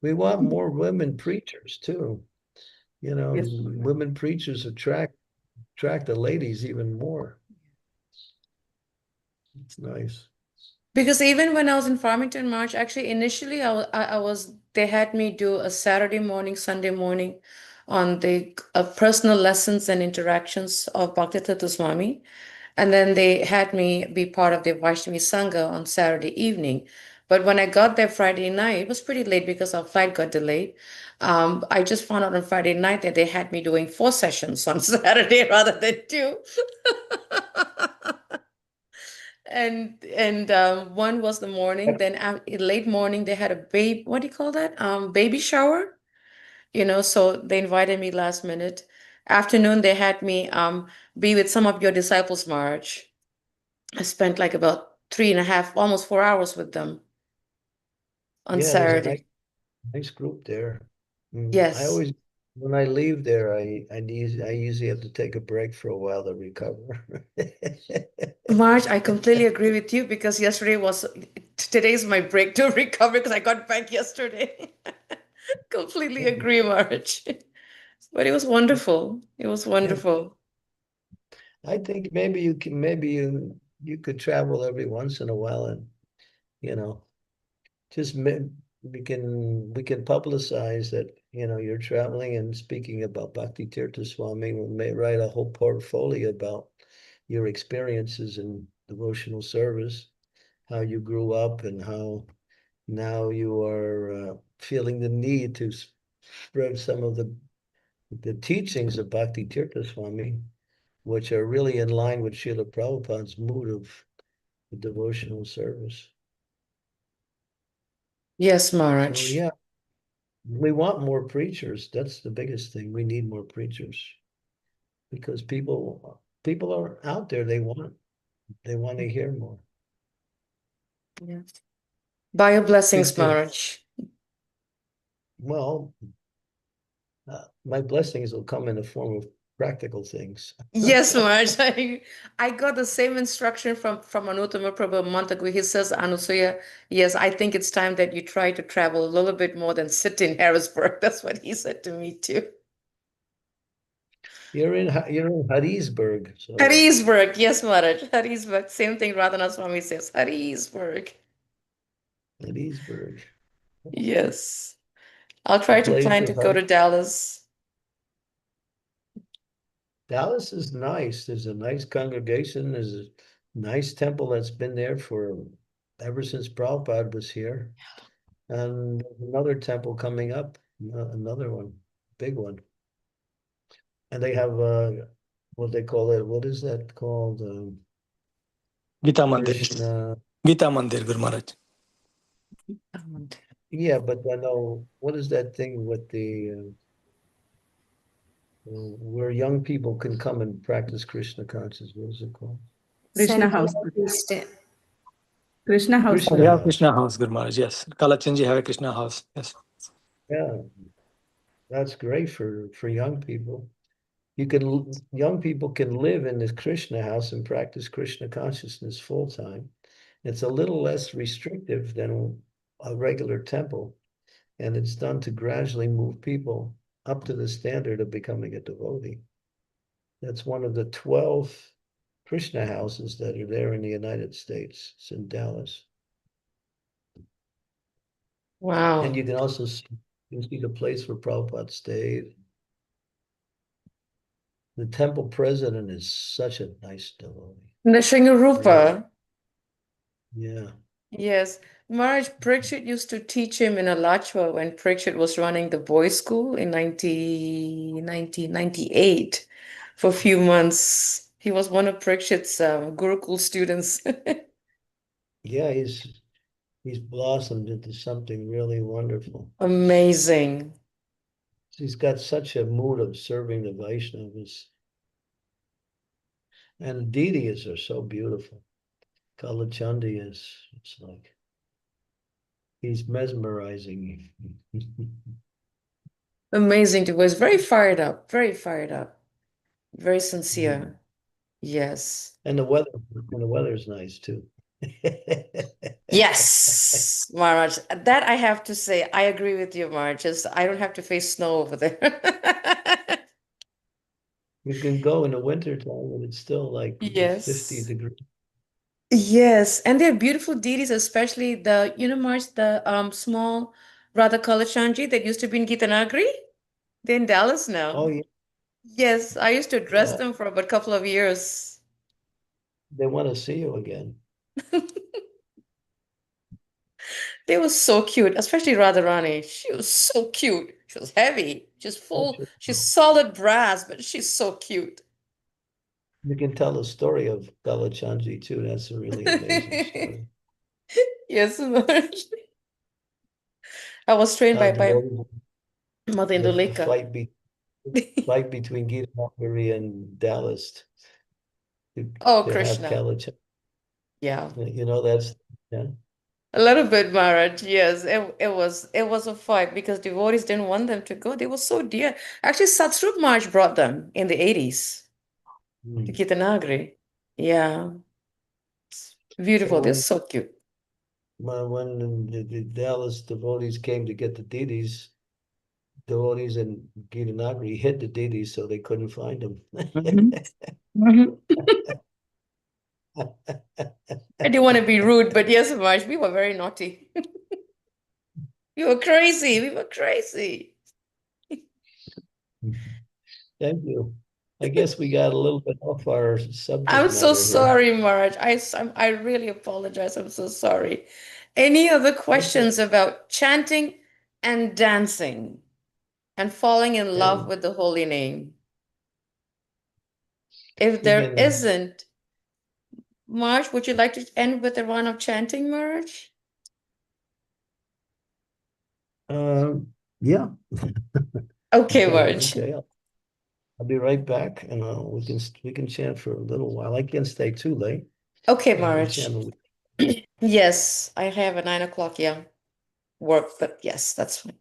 Speaker 2: We want more women preachers too.
Speaker 6: Yes.
Speaker 2: Women preachers attract attract the ladies even more. It's nice.
Speaker 1: Because even when I was in Farmington March, actually initially they had me do a Saturday morning, Sunday morning on the personal lessons and interactions of Bhaktivedanta Swami. And then they had me be part of the Vaishnavi Sangha on Saturday evening. But when I got there Friday night, it was pretty late because our flight got delayed. I just found out on Friday night that they had me doing 4 sessions on Saturday rather than 2. And one was the morning, then late morning they had a baby, what do you call that? Baby shower, so they invited me last minute. Afternoon they had me be with some of your disciples, March. I spent like about 3.5, almost 4 hours with them on
Speaker 2: Yeah, there's a
Speaker 1: Saturday.
Speaker 2: nice group there. I
Speaker 1: Yes.
Speaker 2: always, when I leave there, I usually have to take a break for a while to recover.
Speaker 1: March, I completely agree with you because today's my break to recover because I got back yesterday. Completely agree, March. But it was wonderful. It was wonderful.
Speaker 2: I think maybe you could travel every once in a while and just we can publicize that you're traveling and speaking about Bhakti Tirtha Swami. We may write a whole portfolio about your experiences in devotional service, how you grew up, and how now you are feeling the need to spread some of the teachings of Bhakti Tirtha Swami, which are really in line with Srila Prabhupada's mood of the devotional service.
Speaker 1: Yes, Maharaj.
Speaker 2: So yeah, we want more preachers. That's the biggest thing. We need more preachers because people are out there. They want to hear more.
Speaker 1: Yes. By your blessings,
Speaker 2: Think that,
Speaker 1: Maharaj.
Speaker 2: well, my blessings will come in the form of practical things.
Speaker 1: Yes, Maharaj. I got the same instruction from Anuttama Prabhu a month ago. He says, Anusuya, yes, I think it's time that you try to travel a little bit more than sit in Harrisburg. That's what he said to me too.
Speaker 2: You're in Harrisburg. So
Speaker 1: Harrisburg, yes, Maharaj. Harrisburg. Same thing Radhanath Swami says. Harrisburg.
Speaker 2: Harrisburg.
Speaker 1: Yes. I'll try to plan to go to Dallas.
Speaker 2: Dallas is nice. There's a nice congregation. There's a nice temple that's been there for ever since Prabhupada was here. And there's another temple coming up, another one, big one. And they have what they call it. What is that called?
Speaker 9: Gita Mandir.
Speaker 2: Krishna.
Speaker 9: Gita Mandir, Guru Maharaj.
Speaker 2: Yeah, but I know what is that thing with the where young people can come and practice Krishna consciousness. What is it called?
Speaker 6: Krishna House. Krishna House.
Speaker 9: We have Krishna House, Guru Maharaj. Yes. Kalachanji have a Krishna House. Yes.
Speaker 2: Yeah, that's great for young people. Young people can live in this Krishna house and practice Krishna consciousness full time. It's a little less restrictive than a regular temple, and it's done to gradually move people up to the standard of becoming a devotee. That's one of the 12 Krishna houses that are there in the United States. It's in Dallas.
Speaker 1: Wow.
Speaker 2: And you can also see the place where Prabhupada stayed. The temple president is such a nice devotee.
Speaker 1: Nishingarupa.
Speaker 2: Yeah.
Speaker 1: Yes. Maharaj Parikshit used to teach him in Alachua when Parikshit was running the boys' school in 1998 for a few months. He was one of Parikshit's Gurukul students.
Speaker 2: Yeah, he's blossomed into something really wonderful.
Speaker 1: Amazing.
Speaker 2: He's got such a mood of serving the Vaishnavas. And Didiyas are so beautiful. Kalachandi it's like, he's mesmerizing.
Speaker 1: Amazing to was very fired up, very sincere. Yes.
Speaker 2: And the weather's nice too.
Speaker 1: Yes, Maharaj. That I have to say, I agree with you, Maharaj. I don't have to face snow over there.
Speaker 2: You can go in the winter time and it's still like 50
Speaker 1: Yes.
Speaker 2: degrees.
Speaker 1: Yes, and they're beautiful deities, especially the, March, the small Radha Kalachandji that used to be in Gitanagri. They're in Dallas
Speaker 2: Oh,
Speaker 1: now.
Speaker 2: yeah.
Speaker 1: Yes, I used to dress
Speaker 2: Yeah.
Speaker 1: them for about a couple of years.
Speaker 2: They want to see you again.
Speaker 1: They were so cute, especially Radharani. She was so cute. She was heavy. She's full.
Speaker 2: Sure.
Speaker 1: She's solid brass, but she's so cute.
Speaker 2: You can tell the story of Kalachandji too. That's a really amazing story.
Speaker 1: Yes, Maharaj. I was trained
Speaker 2: How
Speaker 1: by
Speaker 2: devotees,
Speaker 1: Mother
Speaker 2: the
Speaker 1: Indulekha.
Speaker 2: fight between Gita Nagari and Dallas
Speaker 1: Oh,
Speaker 2: to have
Speaker 1: Krishna.
Speaker 2: Kalachandji.
Speaker 1: Yeah.
Speaker 2: That's yeah.
Speaker 1: A little bit, Maharaj. Yes, it was a fight because devotees didn't want them to go. They were so dear. Actually, Satsrup Maharaj brought them in the 80s to
Speaker 2: Hmm.
Speaker 1: Gitanagri. Yeah. It's beautiful. They're so cute.
Speaker 2: When the Dallas devotees came to get the deities, devotees in Gitanagari hid the deities so they couldn't find them.
Speaker 1: Mhm. I didn't want to be rude, but yes, Maharaj, we were very naughty. We were crazy. We were crazy.
Speaker 2: Thank you. I guess we got a little bit off our
Speaker 1: I'm
Speaker 2: subject
Speaker 1: so
Speaker 2: matter here.
Speaker 1: sorry, Maharaj. I really apologize. I'm so sorry. Any other questions about chanting and dancing and falling in love
Speaker 2: And
Speaker 1: with the holy name? If
Speaker 2: we
Speaker 1: there
Speaker 2: can,
Speaker 1: isn't, Maharaj, would you like to end with a round of chanting, Maharaj?
Speaker 2: yeah.
Speaker 1: Okay, Maharaj.
Speaker 2: Okay. I'll be right back, and we can chant for a little while. I can't stay too late.
Speaker 1: Okay,
Speaker 2: We'll
Speaker 1: Maharaj.
Speaker 2: chant.
Speaker 1: Yes, I have a 9 o'clock, yeah, work, but yes, that's fine.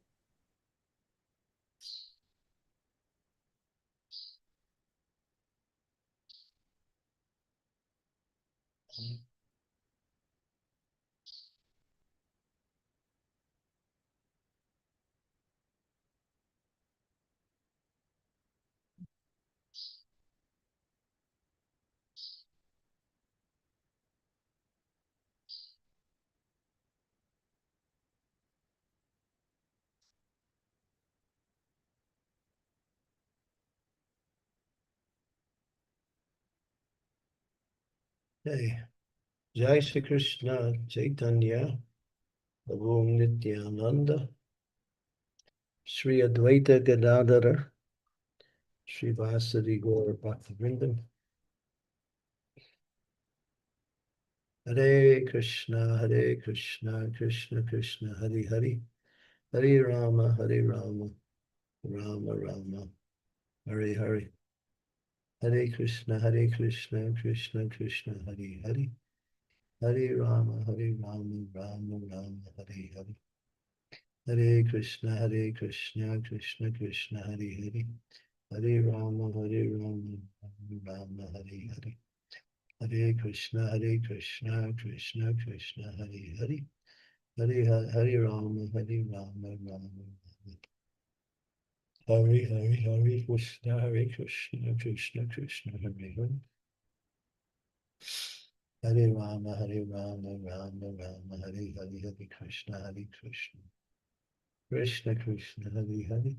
Speaker 2: Hey, Jai Shri Krishna Chaitanya, Prabhu Nityananda, Sri Advaita Gadadhara, Sri Vasadi Gaur Bhaktivinoda. Hare Krishna, Krishna Krishna, Hare Hare, Hare Rama, Rama Rama, Hare Hare. Hare Krishna, Krishna Krishna, Hare Hare. Hare Rama, Rama Rama, Hare Hare. Hare Krishna, Krishna Krishna, Hare Hare. Hare Rama, Rama Hare Hare. Hare Krishna, Krishna Krishna, Hare Hare. Hare Rama, Rama Hare Krishna, Krishna Hare Hare. Hare Rama, Rama Hare Hare, Hare Krishna, Krishna Krishna, Hare Hare.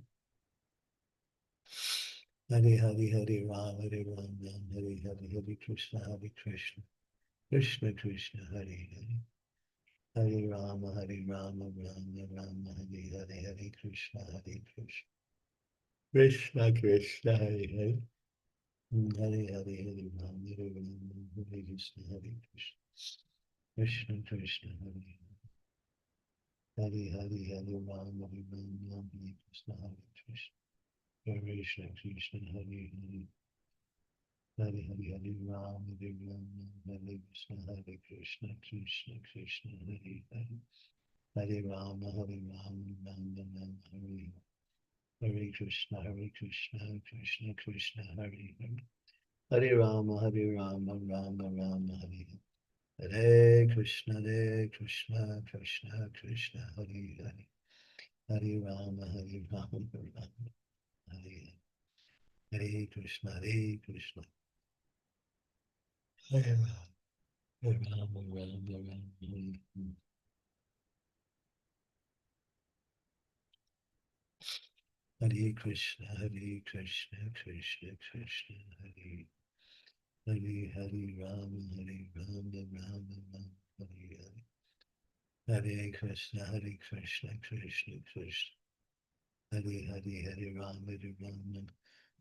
Speaker 2: Hare Rama, Hare Hare Krishna, Krishna Krishna, Hare Hare. Hare Rama, Rama Hare Hare, Hare Krishna, Krishna Krishna, Hare Hare. Hare Rama, Hare Krishna, Krishna Krishna, Hare Hare. Hare Rama, Hare Krishna, Krishna Krishna, Hare Hare. Hare Rama, Hare Krishna, Krishna Krishna, Hare Hare. Hare Rama, Rama Hare Hare Krishna, Krishna Krishna, Hare Hare. Hare Rama, Rama Rama, Hare Hare. Hare Krishna, Krishna Krishna, Hare Hare. Hare Rama, Rama Hare Hare. Hare Krishna, Hare Krishna. Hare Ram, Hare Ram, Hare Ram, Hare Ram, Hare Ram. Hare Krishna, Hare Krishna, Krishna Krishna, Hare Hare, Hare Ram, Hare Ram, Ram Ram, Hare Hare. Hare Krishna, Hare Krishna, Krishna Krishna. Hare Hare, Hare Ram, Hare Ram,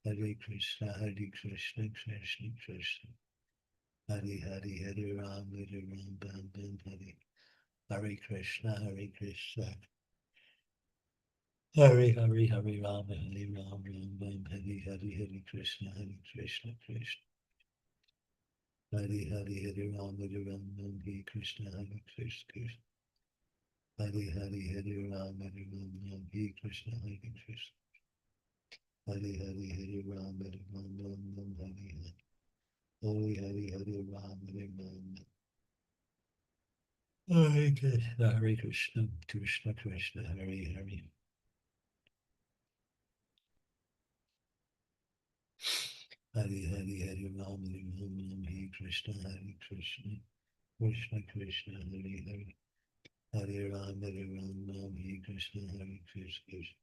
Speaker 2: Hare Krishna, Hare Krishna, Krishna Krishna. Hare Hare, Hare Ram, Hare Ram, Ram Hare. Hare Krishna, Hare Krishna. Hare Hare, Hare Ram, Hare Ram, Ram Hare. Hare Hare Krishna, Hare Krishna, Krishna. Hare Hare, Hare Ram, Hare Ram, Hare Krishna, Hare Krishna. Hare Hare, Hare Ram, Hare Ram, Hare Krishna, Hare Krishna. Hare Hare, Hare Ram, Hare Ram, Ram Hare. Hare Hare, Hare Ram, Hare Ram. Hare Krishna, Hare Krishna, Krishna Krishna, Hare Hare. Hare Hare, Hare Ram, Hare Ram, Hare Krishna, Hare Krishna, Krishna Krishna, Hare Hare. Hare Ram, Hare Ram, Hare Krishna, Hare Krishna.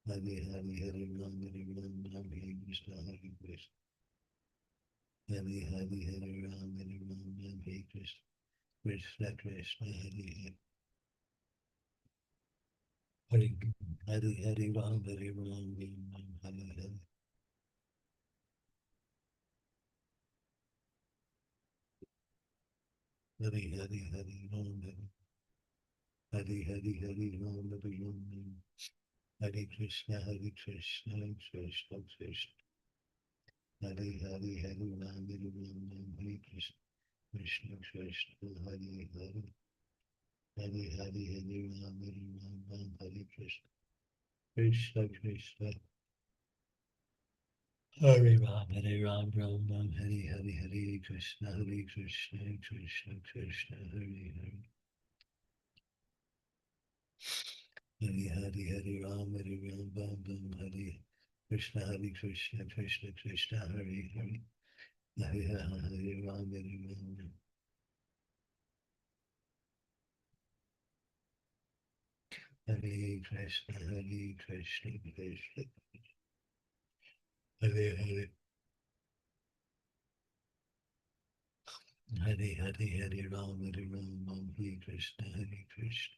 Speaker 2: Hare Hare, Hare Ram, Hare Ram, Hare Krishna, Hare Krishna. Hare Hare, Hare Ram, Hare Ram, Hare Krishna, Krishna Krishna, Hare Hare. Hare Hare, Hare Ram, Hare Ram, Hare Hare. Hare Hare, Hare Ram, Hare Hare, Hare Ram, Hare Ram. Hare Krishna, Hare Krishna, Krishna Krishna. Hare Hare, Hare Ram, Hare Ram, Hare Krishna, Krishna Krishna, Hare Hare. Hare Hare, Hare Ram, Hare Ram, Hare Krishna, Krishna Krishna. Hare Ram, Hare Ram, Ram Ram, Hare Hare, Hare Krishna, Hare Krishna, Krishna Krishna, Hare Hare. Hare Hare, Hare Ram, Hare Ram, Ram Ram, Hare Krishna, Hare Krishna, Krishna Krishna, Hare Hare. Hare Hare, Hare Ram, Hare Ram. Hare Krishna, Hare Krishna, Krishna Hare Hare. Hare Hare, Hare Ram, Hare Ram, Hare Krishna, Hare Krishna.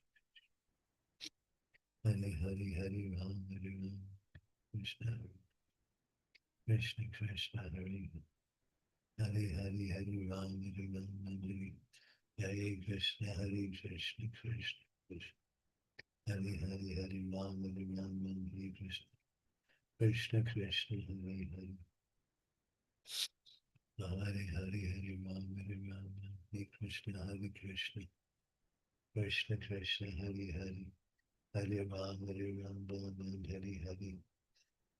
Speaker 2: Hare Hare, Hare Ram, Hare Ram, Krishna Krishna Krishna, Hare Hare, Hare Hare Ram, Hare Ram, Hare Krishna, Hare Krishna, Krishna Krishna. Hare Hare, Hare Ram, Hare Ram, Hare Krishna, Krishna Krishna, Hare Hare. Hare Hare, Hare Ram, Hare Ram, Hare Krishna, Hare Krishna, Krishna Krishna, Hare Hare. Hare Ram, Hare Ram, Hare Hare.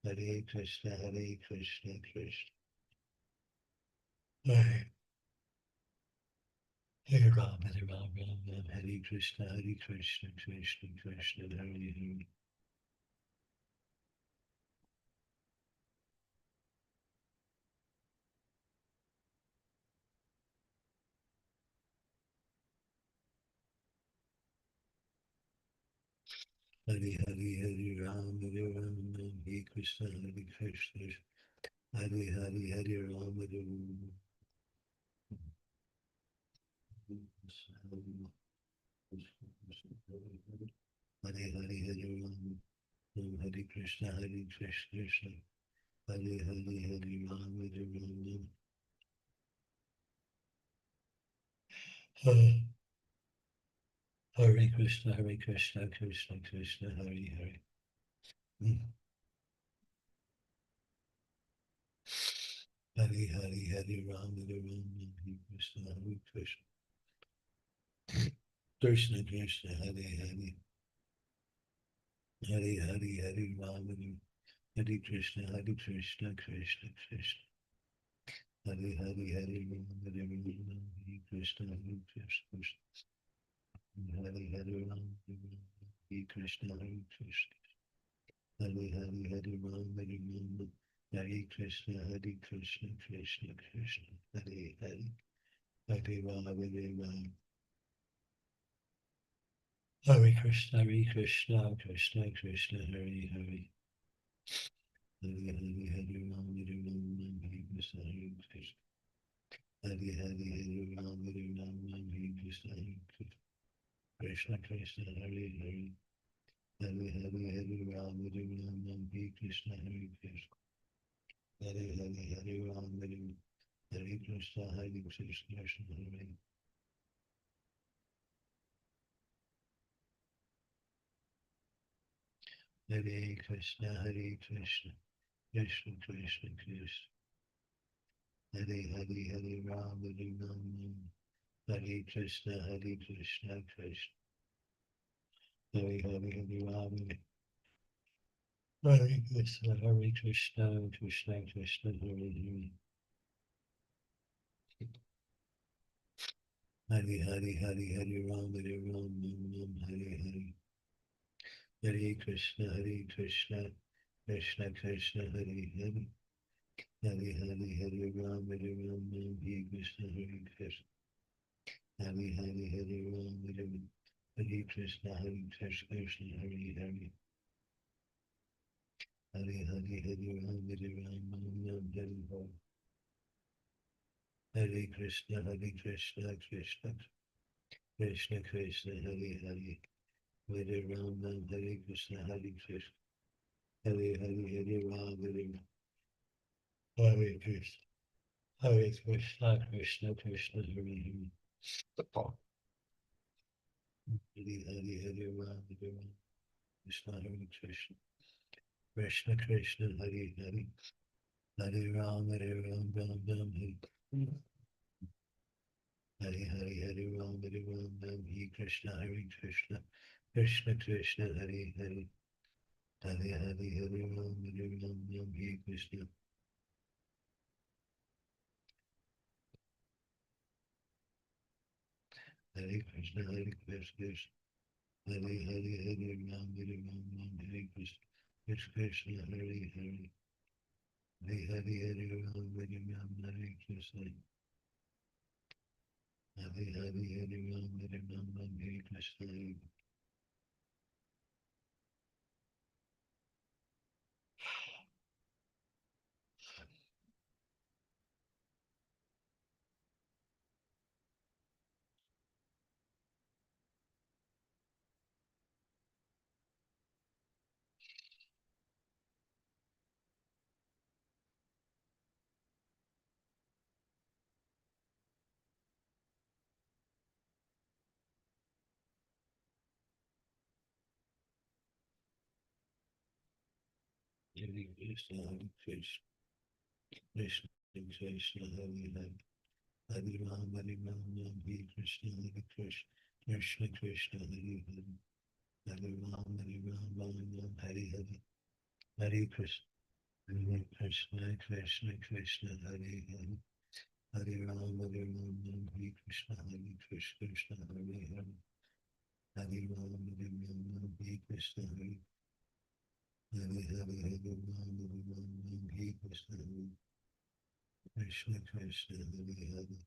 Speaker 2: Hare Krishna, Hare Krishna, Krishna. Hare Hare Ram, Hare Ram, Hare Krishna, Hare Krishna, Krishna Krishna, Hare Hare. Hare Hare, Hare Ram, Hare Ram, Hare Krishna, Hare Krishna, Hare Hare, Hare Ram, Hare Ram. Hare Hare, Hare Ram, Hare Krishna, Hare Krishna, Hare Hare, Hare Ram, Hare Ram. Hare Krishna, Hare Krishna, Krishna Krishna, Hare Hare. Hare Hare, Hare Ram, Hare Ram, Hare Krishna, Hare Krishna. Krishna Krishna, Hare Hare. Hare Hare, Hare Ram, Hare Krishna, Hare Krishna, Krishna Krishna. Hare Hare, Hare Ram, Hare Ram, Hare Krishna, Hare Krishna. Hare Hare Ram, Hare Krishna, Hare Krishna. Hare Hare, Hare Ram, Hare Ram, Hare Krishna, Krishna Krishna, Hare Hare, Hare Rama, Hare Rama. Hare Krishna, Krishna Krishna, Hare Hare. Hare Hare, Hare Rama, Hare Rama, Hare Krishna, Hare Krishna. Hare Hare, Hare Rama, Hare Rama, Hare Krishna, Hare Krishna. Krishna Krishna, Hare Hare. Hare Hare, Hare Rama, Hare Rama, Hare Krishna, Hare Krishna. Hare Hare, Hare Rama, Hare Krishna, Hare Krishna, Krishna Hare. Hare Krishna, Hare Krishna, Krishna Krishna Krishna. Hare Hare, Hare Rama, Hare Rama, Hare Krishna, Hare Krishna, Krishna. Hare Hare, Hare Rama, Hare Krishna, Hare Krishna, Krishna Krishna, Hare Hare. Hare Hare, Hare Hare Rama, Hare Rama, Hare Hare. Hare Krishna, Hare Krishna, Krishna Krishna, Hare Hare. Hare Hare, Hare Rama, Hare Rama, Hare Krishna, Hare Krishna. Hare Hare, Hare Rama, Hare Krishna, Hare Krishna, Krishna Hare Hare. Hare Hare, Hare Rama, Hare Rama, Hare Hare. Hare Krishna, Hare Krishna, Krishna Krishna, Krishna Hare Hare. Hare Rama, Hare Krishna, Hare Krishna. Hare Hare, Hare Rama, Hare Rama. Hare Krishna, Hare Krishna, Krishna Krishna, Hare Hare. Hare Hare, Hare Rama, Hare Rama. Krishna, Hare Krishna. Krishna Krishna, Hare Hare. Hare Rama, Hare Rama, Hare Hare Hare, Hare Rama, Hare Rama, Hare Krishna, Hare Krishna. Krishna Krishna, Hare Hare. Hare Hare, Hare Rama, Hare Rama, Hare Krishna. Hare Krishna, Hare Krishna. Hare Hare, Hare Rama, Hare Rama, Hare Krishna. Krishna Krishna, Hare Hare. Hare Hare, Hare Rama, Hare Rama, Hare Krishna. Hare Hare, Hare Rama, Hare Rama, Hare Krishna. Hare Krishna, Hare Krishna. Krishna Krishna, Hare Hare. Hare Rama, Hare Rama, Hare Krishna, Hare Krishna. Krishna Krishna, Hare Hare. Hare Rama, Hare Rama, Hare Hare. Hare Krishna. Hare Krishna, Krishna Krishna, Hare Hare. Hare Rama, Hare Rama, Hare Krishna, Hare Krishna, Krishna Hare Hare. Hare Rama, Hare Rama, Hare Krishna, Hare Hare, Hare Hare Rama, Hare Rama, Hare Krishna, Hare Krishna, Krishna Hare Hare.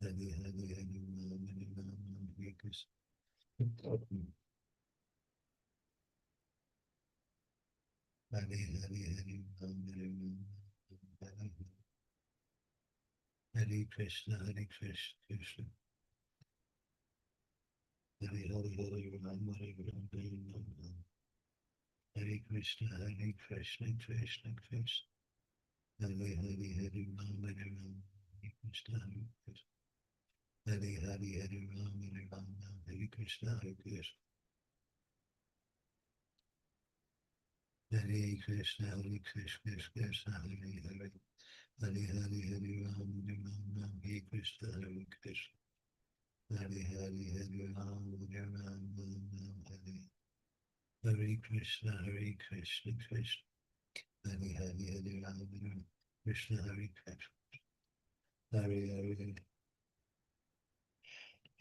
Speaker 2: Hare Hare, Hare Rama, Hare Rama, Hare Krishna. Hare Hare, Hare Rama, Hare Rama, Hare Hare. Hare Krishna, Hare Krishna, Krishna. Hare Hare, Hare Rama, Hare Rama, Hare Rama. Hare Krishna, Hare Krishna, Krishna Krishna. Hare Hare, Hare Rama, Hare Rama, Hare Krishna, Hare Krishna. Hare Hare, Hare Rama, Hare Rama, Hare Krishna, Hare Krishna. Hare Krishna, Hare Krishna, Krishna Hare Hare. Hare Hare, Hare Rama, Hare Rama, Hare Krishna, Hare Krishna. Hare Hare, Hare Rama, Hare Rama, Hare Krishna, Hare Krishna, Krishna. Hare Hare, Hare Rama, Hare Krishna, Hare Krishna. Hare Hare.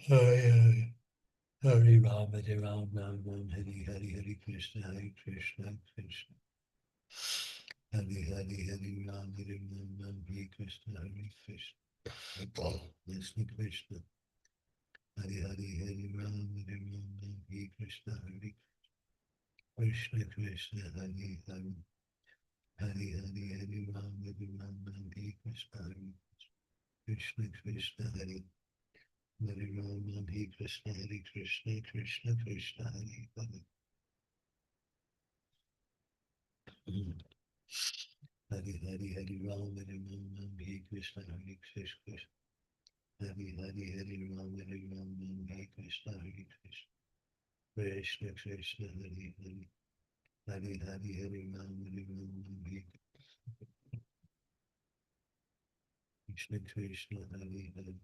Speaker 2: Hare Hare. Hare Rama, Hare Rama, Hare Hare, Hare Krishna, Hare Krishna, Krishna. Hari Hari Hari Ram, Hare Ram, Hare Krishna, Hare Krishna, Krishna Krishna. Hari Hari Hari Ram, Hare Ram, Hare Krishna, Hare Krishna Krishna, Hari Hari. Hari Hari Hari Ram, Hare Ram, Hare Krishna, Hare Krishna Krishna, Hari. Hare Ram, Hare Krishna, Hare Krishna, Krishna Krishna, Hare Hare. Hari Hari Hari Ram, Hare Ram, Hare Krishna, Hare Krishna. Hari Hari Hari Ram, Hare Ram, Hare Krishna, Hare Krishna. Krishna Krishna, Hari Hari. Hari Hari Hari Ram, Hare Ram, Hare Krishna Krishna, Hari Hari.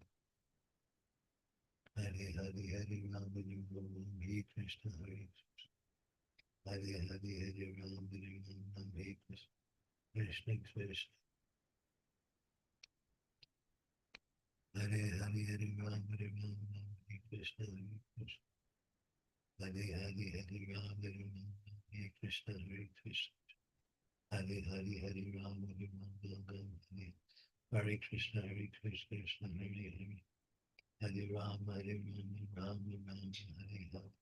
Speaker 2: Hari Hari Hari Ram, Hare Ram, Hare Krishna, Hare Krishna. Hari Hari Hari Ram, Hare Ram, Hare Krishna. Krishna Krishna. Hari Hari Hari Ram, Hare Ram, Hare Krishna, Hare Krishna. Hari Hari Hari Ram, Hare Ram, Hare Krishna, Hare Krishna. Hari Hari Hari Ram, Hare Ram, Hare Krishna, Hare Krishna, Krishna Hare Hare. Hare Ram, Hare Ram, Ram Ram, Hare Hare.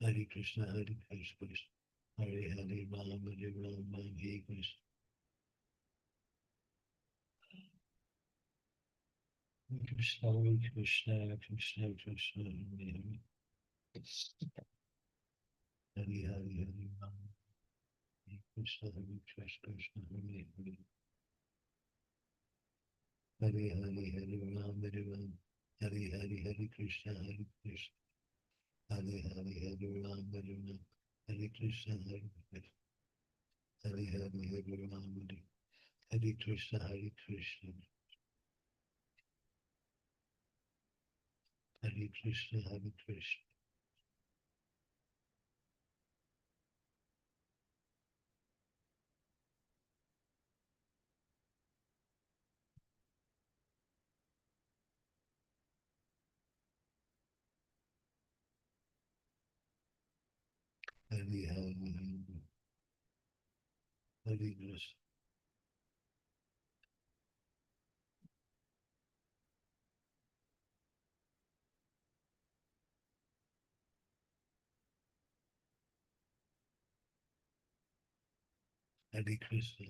Speaker 2: Hare Krishna, Hare Krishna, Hare Hare Ram, Hare Ram, Hare Krishna. Krishna, Krishna, Krishna, Krishna, Hare Hare. Hare Hare, Hare Ram, Hare Krishna, Hare Krishna, Krishna Hare Hare. Hare Hare, Hare Ram, Hare Ram. Hare Hare, Hare Krishna, Hare Krishna. Hare Hare, Hare Ram, Hare Ram. Hare Krishna, Hare Krishna. Hare Hare, Hare Ram, Hare. Hare Krishna, Hare Krishna. Hare Krishna, Hare Krishna. Hare Hare, Hare Krishna. Hare Krishna,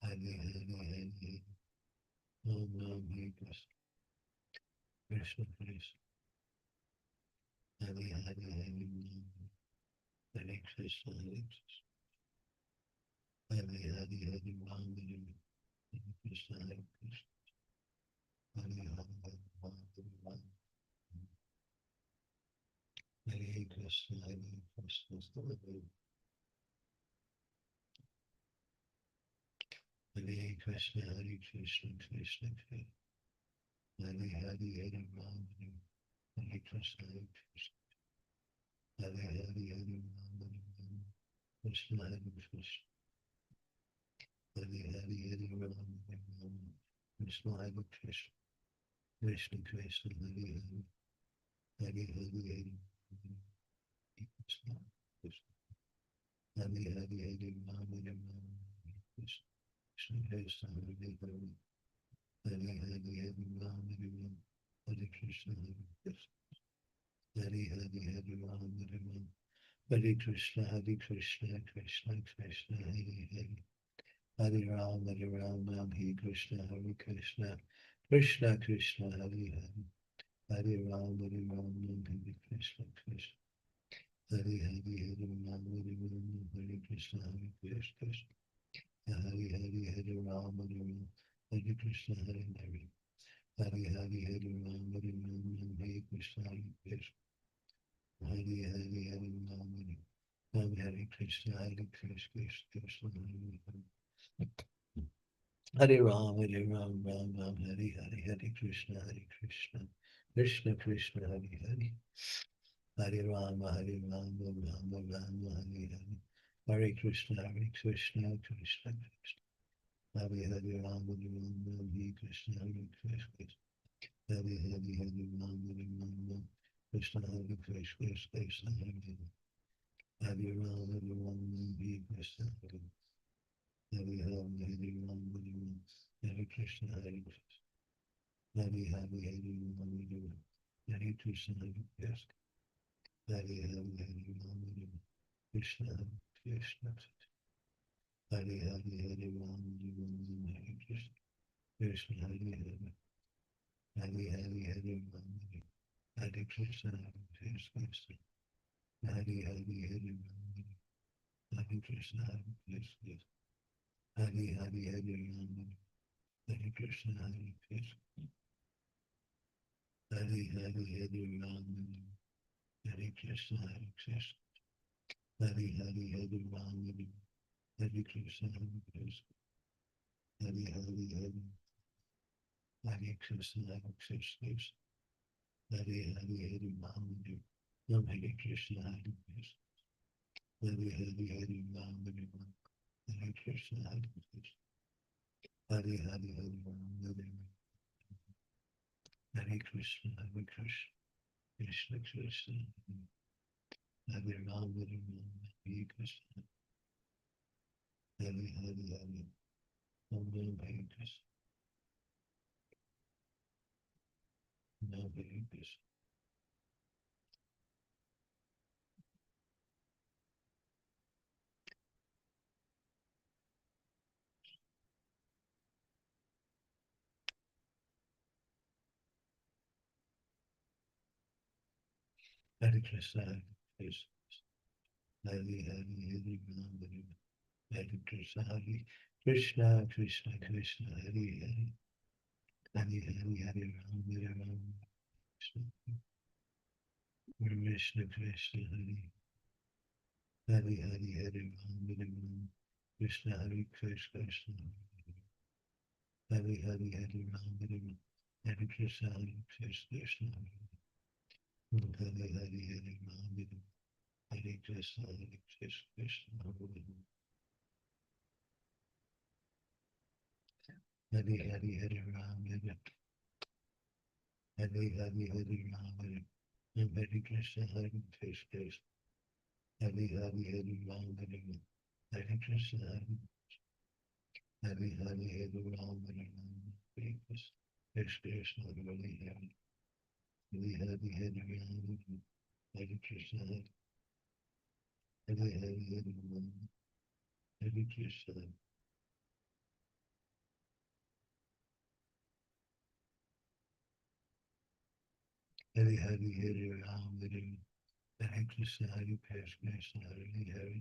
Speaker 2: Hare Hare, Hare Om Ram, Hare Krishna. Krishna Krishna. Hare Hare, Hare Ram. Hare Krishna, Hare Krishna. Hare Hare, Hare Ram, Hare Krishna, Hare Krishna. Hare Hare, Hare Ram, Hare Ram. Hare Krishna, Hare Krishna. Hare Krishna, Hare Krishna, Krishna Krishna. Hare Hare, Hare Ram, Hare Krishna, Hare Krishna. Hare Hare, Hare Ram, Hare Ram. Krishna, Hare Krishna. Hare Hare, Hare Ram, Hare Ram. Krishna, Hare Krishna. Krishna Krishna, Hare Hare. Hare Hare, Hare Krishna, Krishna. Hare Hare, Hare Ram, Hare Ram. Krishna, Krishna Krishna, Hare Hare. Hare Hare, Hare Ram, Hare Ram. Hare Krishna, Hare Krishna. Hare Hare, Hare Ram, Hare Ram. Hare Krishna, Hare Krishna, Krishna Krishna, Hare Hare. Hare Ram, Hare Ram, Hare Krishna, Hare Krishna. Krishna Krishna, Hare Hare. Hare Ram, Hare Ram, Hare Krishna, Krishna. Hare Hare, Hare Ram, Hare Ram, Hare Krishna, Hare Krishna. Hare Hare, Hare Ram, Hare Ram. Hare Krishna, Hare Hare. Hare Hare, Hare Ram, Hare Ram, Hare Krishna, Hare Krishna. Hare Hare, Hare Ram, Hare Krishna, Hare Krishna, Krishna Hare Hare. Hare Ram, Hare Ram, Ram Ram, Hare Hare, Hare Krishna, Krishna Krishna, Hare Hare. Hare Rama, Hare Rama, Rama Rama, Hare Hare. Hare Krishna, Krishna Krishna. Hare Hare Rama, Hare Rama, Hare Krishna, Krishna. Hare Hare, Hare Rama, Hare Rama. Krishna Hare Krishna, Krishna Hare Hare. Hare Ram, Hare Krishna, Hare Ram, Hare Ram, Hare Krishna, Hare Krishna, Hare Hare, Hare Ram, Hare Krishna, Hare Krishna, Hare Ram, Hare Ram, Krishna, Krishna, Hare Hare, Hare Ram, Hare Krishna, Krishna, Hare Hare, Hare Hare, Hare Ram, Hare Krishna, Krishna, Hare Hare, Hare Ram, Hare Krishna, Krishna, Hare Hare, Hare Ram, Hare Krishna, Krishna, Hare Hare, Hare Ram, Hare Krishna, Krishna, Hare Hare, Hare Ram, Hare Krishna, Krishna, Hare Hare, Hare Krishna, Krishna, Hare Hare, Hare Ram, Hare Krishna, Krishna, Hare Hare, Hare Ram, Hare Krishna, Krishna, Hare Hare, Hare Ram, Hare Krishna, Krishna, Krishna, Krishna, Hare Ram, Hare Krishna, Hare Hare, Hare Om Hare Krishna, Hare Krishna. Hare Krishna, Krishna, Hare Hare, Hare Ram, Hare Krishna, Hare Krishna, Krishna, Krishna, Hare Hare, Hare Hare, Hare Ram, Krishna, Krishna, Krishna, Hare Hare, Hare Hare Ram, Krishna, Hare Krishna, Hare Hare, Hare Ram, Hare Krishna, Krishna, Hare Hare, Hare Ram, Hare Krishna, Krishna, Hare Hare, Hare Ram, Hare Hare, Hare Ram, Hare Krishna, Krishna, Hare Hare, Hare Ram, Hare Krishna, Hare Hare, Hare Ram, Hare Krishna, Krishna, Hare Hare, Hare Hare, Hare Ram, Hare Krishna, Hare Hare, Hare Ram, Hare Krishna, Hare Hare, Hare Ram, Hare Krishna, Hare Krishna, Hare Hare,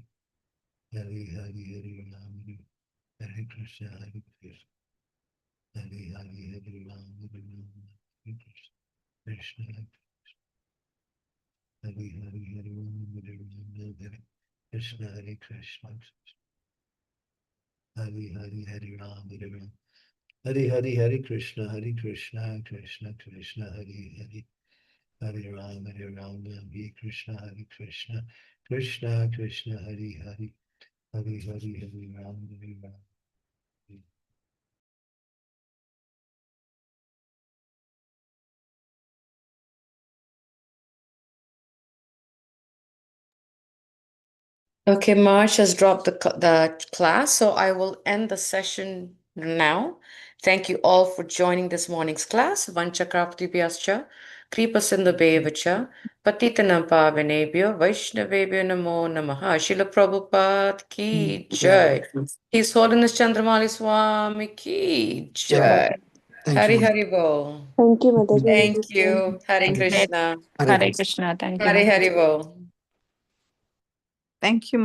Speaker 2: Hare Hare, Hare Ram, Hare Krishna, Hare Krishna, Hare Hare, Hare Ram, Hare Krishna, Krishna, Hare Hare, Hare Ram, Hare Krishna, Hare Krishna, Hare Hare, Hare Ram, Hare Hare, Hare Krishna, Krishna, Krishna, Hare Hare, Hare Ram, Hare Krishna, Krishna, Krishna, Krishna, Hare Hare, Hare Hare, Hare Ram,
Speaker 1: Okay, March has dropped the class, so I will end the session now. Thank you all for joining this morning's class. Vanchakraptibhyascha, Kripasindhubevacha, Patitanam Pavanebhyo, Vaishnavebhyo Namo Namaha. Srila Prabhupada ki jai. His Holiness Candramauli Swami ki jai.
Speaker 9: Thank
Speaker 1: Hari
Speaker 9: you.
Speaker 1: Hari Bol.
Speaker 10: Thank you, Mataji.
Speaker 1: Thank you. Hare
Speaker 9: Thank you.
Speaker 1: Krishna.
Speaker 9: Hare
Speaker 11: Hare
Speaker 9: Krishna.
Speaker 11: Krishna. Thank you.
Speaker 1: Hari
Speaker 11: Mataji.
Speaker 1: Hari Bol.
Speaker 6: Thank you,